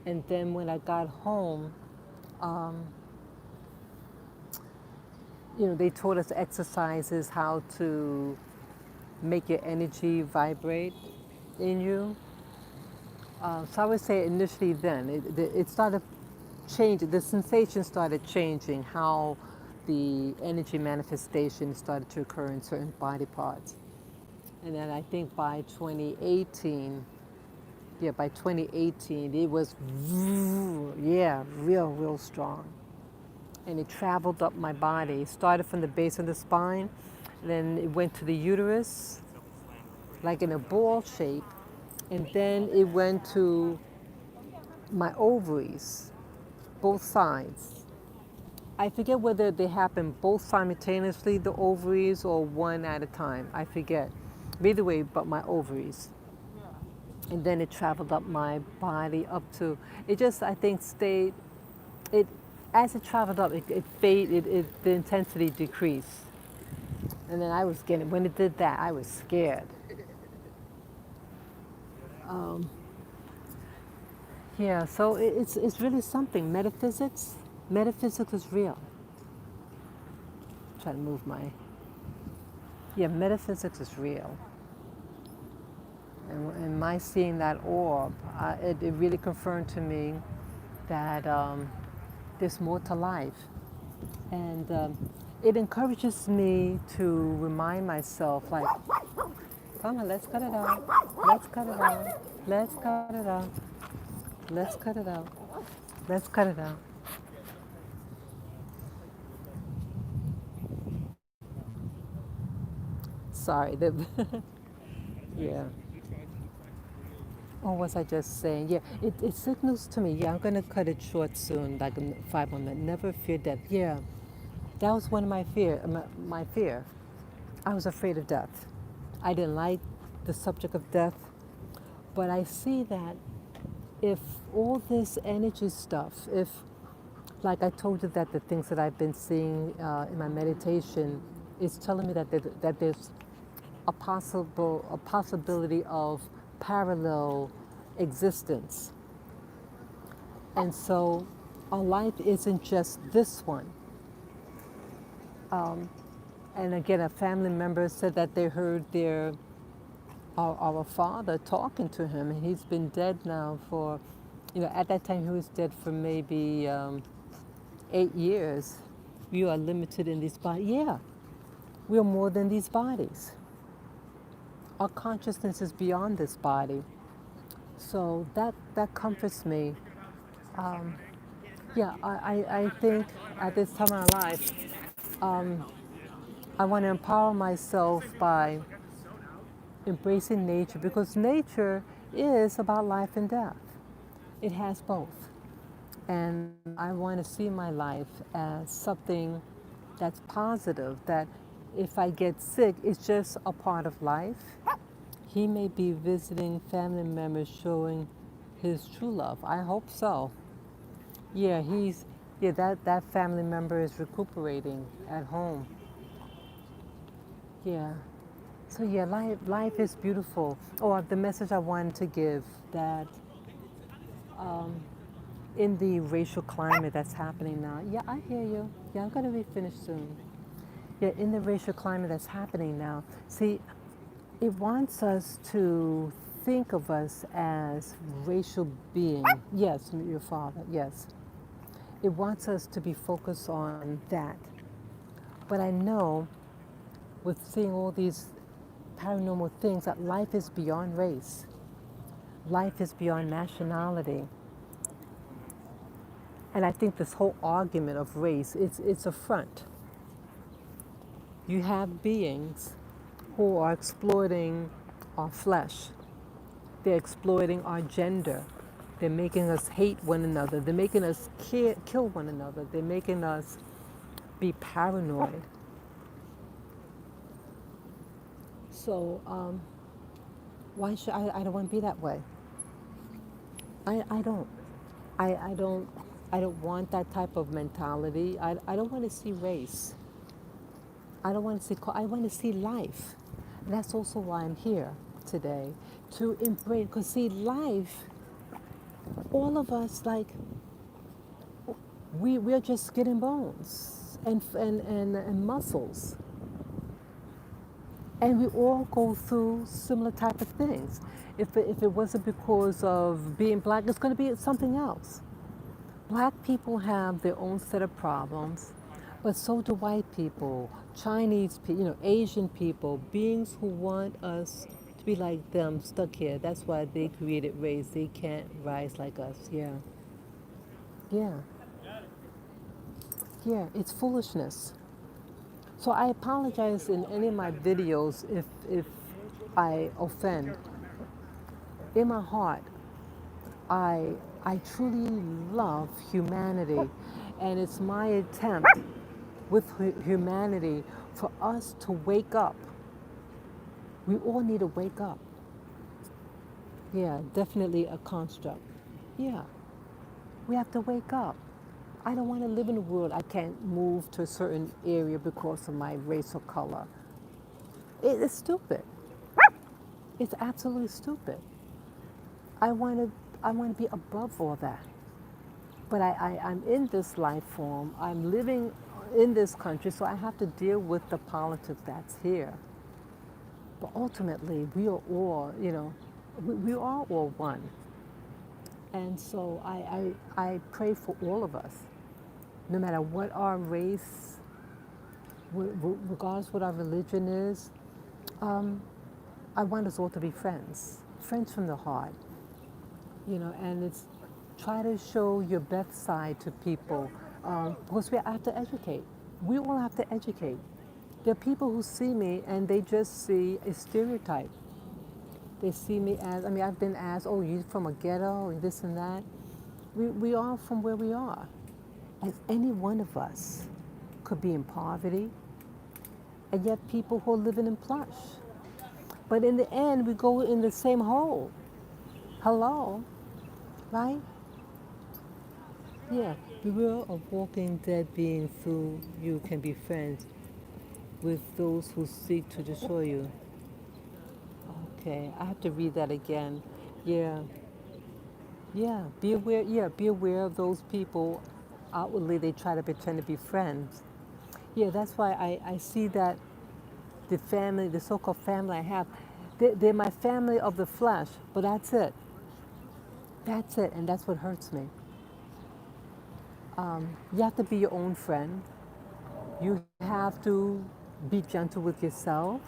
And then when I got home, um, they taught us exercises how to make your energy vibrate in you. So I would say initially then, it started changing, the sensation started changing, how the energy manifestation started to occur in certain body parts. And then I think by 2018, yeah, by 2018, it was, yeah, real strong. And it traveled up my body. It started from the base of the spine, then it went to the uterus, like in a ball shape, and then it went to my ovaries, both sides. I forget whether they happen both simultaneously, the ovaries, or one at a time. I forget. But either way, but my ovaries. And then it traveled up my body up to, it just, I think, stayed, it, as it traveled up, it faded, the intensity decreased. And then I was getting, when it did that, I was scared. Yeah, so it's really something. Metaphysics is real. Try to move my, yeah, metaphysics is real. And my seeing that orb, it really confirmed to me that there's more to life. And it encourages me to remind myself, like, come on, let's cut it out. Let's cut it out. Let's cut it out. Let's cut it out. Let's cut it out. Sorry. Yeah. Or was I just saying? Yeah, it signals to me. Yeah, I'm going to cut it short soon, like in 5 more minutes. Never fear death. Yeah, that was one of my fear. I was afraid of death. I didn't like the subject of death, but I see that if all this energy stuff, if, like I told you, that the things that I've been seeing in my meditation is telling me that there's a possibility of parallel existence. And so our life isn't just this one. And again, a family member said that they heard our father talking to him, and he's been dead now for, at that time he was dead for maybe 8 years. We are limited in these bodies. Yeah, we are more than these bodies. Our consciousness is beyond this body. So that comforts me. Um, yeah, I think at this time in my life, I want to empower myself by embracing nature because nature is about life and death. It has both. And I want to see my life as something that's positive, that if I get sick, it's just a part of life. He may be visiting family members showing his true love. I hope so. Yeah, that family member is recuperating at home. Yeah. So yeah, life is beautiful. Oh, the message I wanted to give that in the racial climate that's happening now. Yeah, I hear you. Yeah, I'm gonna be finished soon. Yeah, in the racial climate that's happening now. See, it wants us to think of us as racial beings. Yes, your father. Yes, it wants us to be focused on that. But I know with seeing all these paranormal things that life is beyond race. Life is beyond nationality. And I think this whole argument of race, it's a front. You have beings who are exploiting our flesh. They're exploiting our gender. They're making us hate one another. They're making us kill one another. They're making us be paranoid. So why should I don't want to be that way. I don't. I don't. I don't want that type of mentality. I don't want to see race. I don't want to see. I want to see life. And that's also why I'm here today to embrace. Because see, life. All of us, like, we're just skin and bones and muscles, and we all go through similar type of things. If it wasn't because of being black, it's going to be something else. Black people have their own set of problems, but so do white people, Chinese people, Asian people, beings who want us to be like them, stuck here. That's why they created race. They can't rise like us. Yeah, yeah, yeah. It's foolishness. So I apologize in any of my videos if I offend. In my heart, I I truly love humanity, and it's my attempt with humanity for us to wake up. We all need to wake up. Yeah, definitely a construct. Yeah, we have to wake up. I don't want to live in a world I can't move to a certain area because of my race or color. It's stupid. It's absolutely stupid. I want to I want to be above all that. But I'm in this life form. I'm living in this country, so I have to deal with the politics that's here. But ultimately, we are all, we are all one. And so I pray for all of us, no matter what our race, regardless what our religion is. I want us all to be friends, friends from the heart, and it's try to show your best side to people because we have to educate. We all have to educate. There are people who see me and they just see a stereotype. They see me as, I've been asked, oh, you from a ghetto, and this and that. We are from where we are. As any one of us could be in poverty, and yet people who are living in plush. But in the end, we go in the same hole. Hello, right? Yeah, beware of walking dead beings who you can be friends with those who seek to destroy you. Okay, I have to read that again. Yeah, yeah, be aware. Yeah, be aware of those people. Outwardly, they try to pretend to be friends. Yeah, that's why I see that the family, the so-called family I have, they're my family of the flesh, but that's it. That's it, and that's what hurts me. You have to be your own friend. You have to be gentle with yourself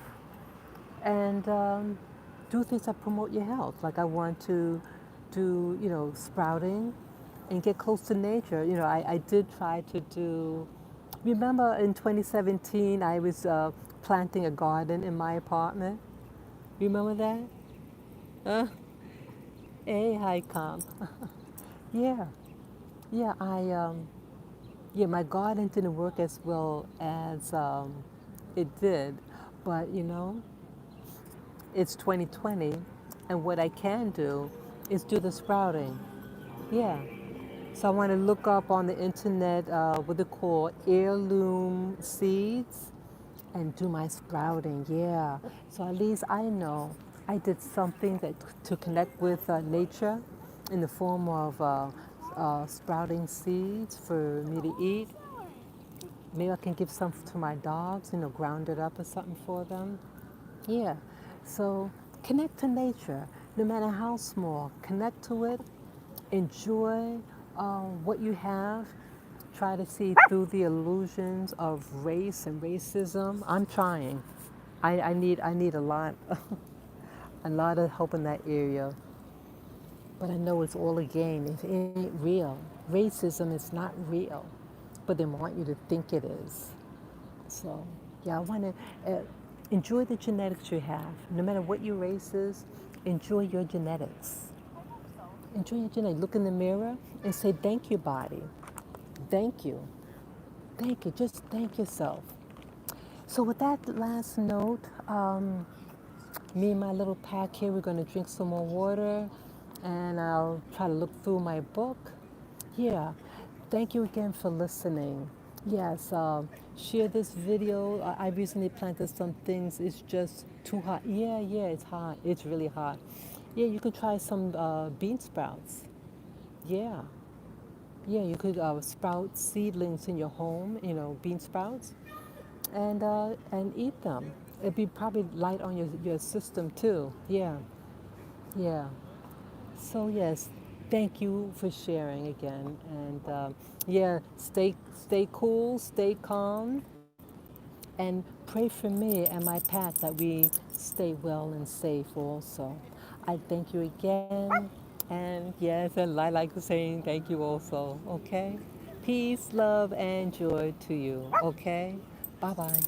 and do things that promote your health. Like I want to do, sprouting and get close to nature. I did try to do, remember in 2017, I was planting a garden in my apartment. Remember that? Uh, hey, hi, Com. Yeah, yeah, yeah, my garden didn't work as well as it did, but it's 2020, and what I can do is do the sprouting. Yeah. So I want to look up on the internet what they call heirloom seeds and do my sprouting. Yeah. So at least I know I did something that to connect with nature in the form of sprouting seeds for me to eat. Maybe I can give some to my dogs, ground it up or something for them. Yeah. So connect to nature, no matter how small. Connect to it. Enjoy what you have. Try to see through the illusions of race and racism. I'm trying. I need a lot, a lot of help in that area. But I know it's all a game. It ain't real. Racism is not real, but they want you to think it is. So, yeah, I want to enjoy the genetics you have. No matter what your race is, enjoy your genetics. Enjoy your genetics. Look in the mirror and say, thank you, body. Thank you. Thank you. Just thank yourself. So, with that last note, me and my little pack here, we're going to drink some more water and I'll try to look through my book. Yeah. Thank you again for listening. Yes, share this video. I recently planted some things. It's just too hot. Yeah, yeah, it's hot. It's really hot. Yeah, you could try some bean sprouts. Yeah. Yeah, you could sprout seedlings in your home, bean sprouts, and eat them. It'd be probably light on your system too. Yeah, yeah. So yes, thank you for sharing again, and yeah, stay cool, stay calm, and pray for me and my pet that we stay well and safe also. I thank you again, and yes, and I like saying thank you also. Okay, peace, love, and joy to you. Okay, bye bye.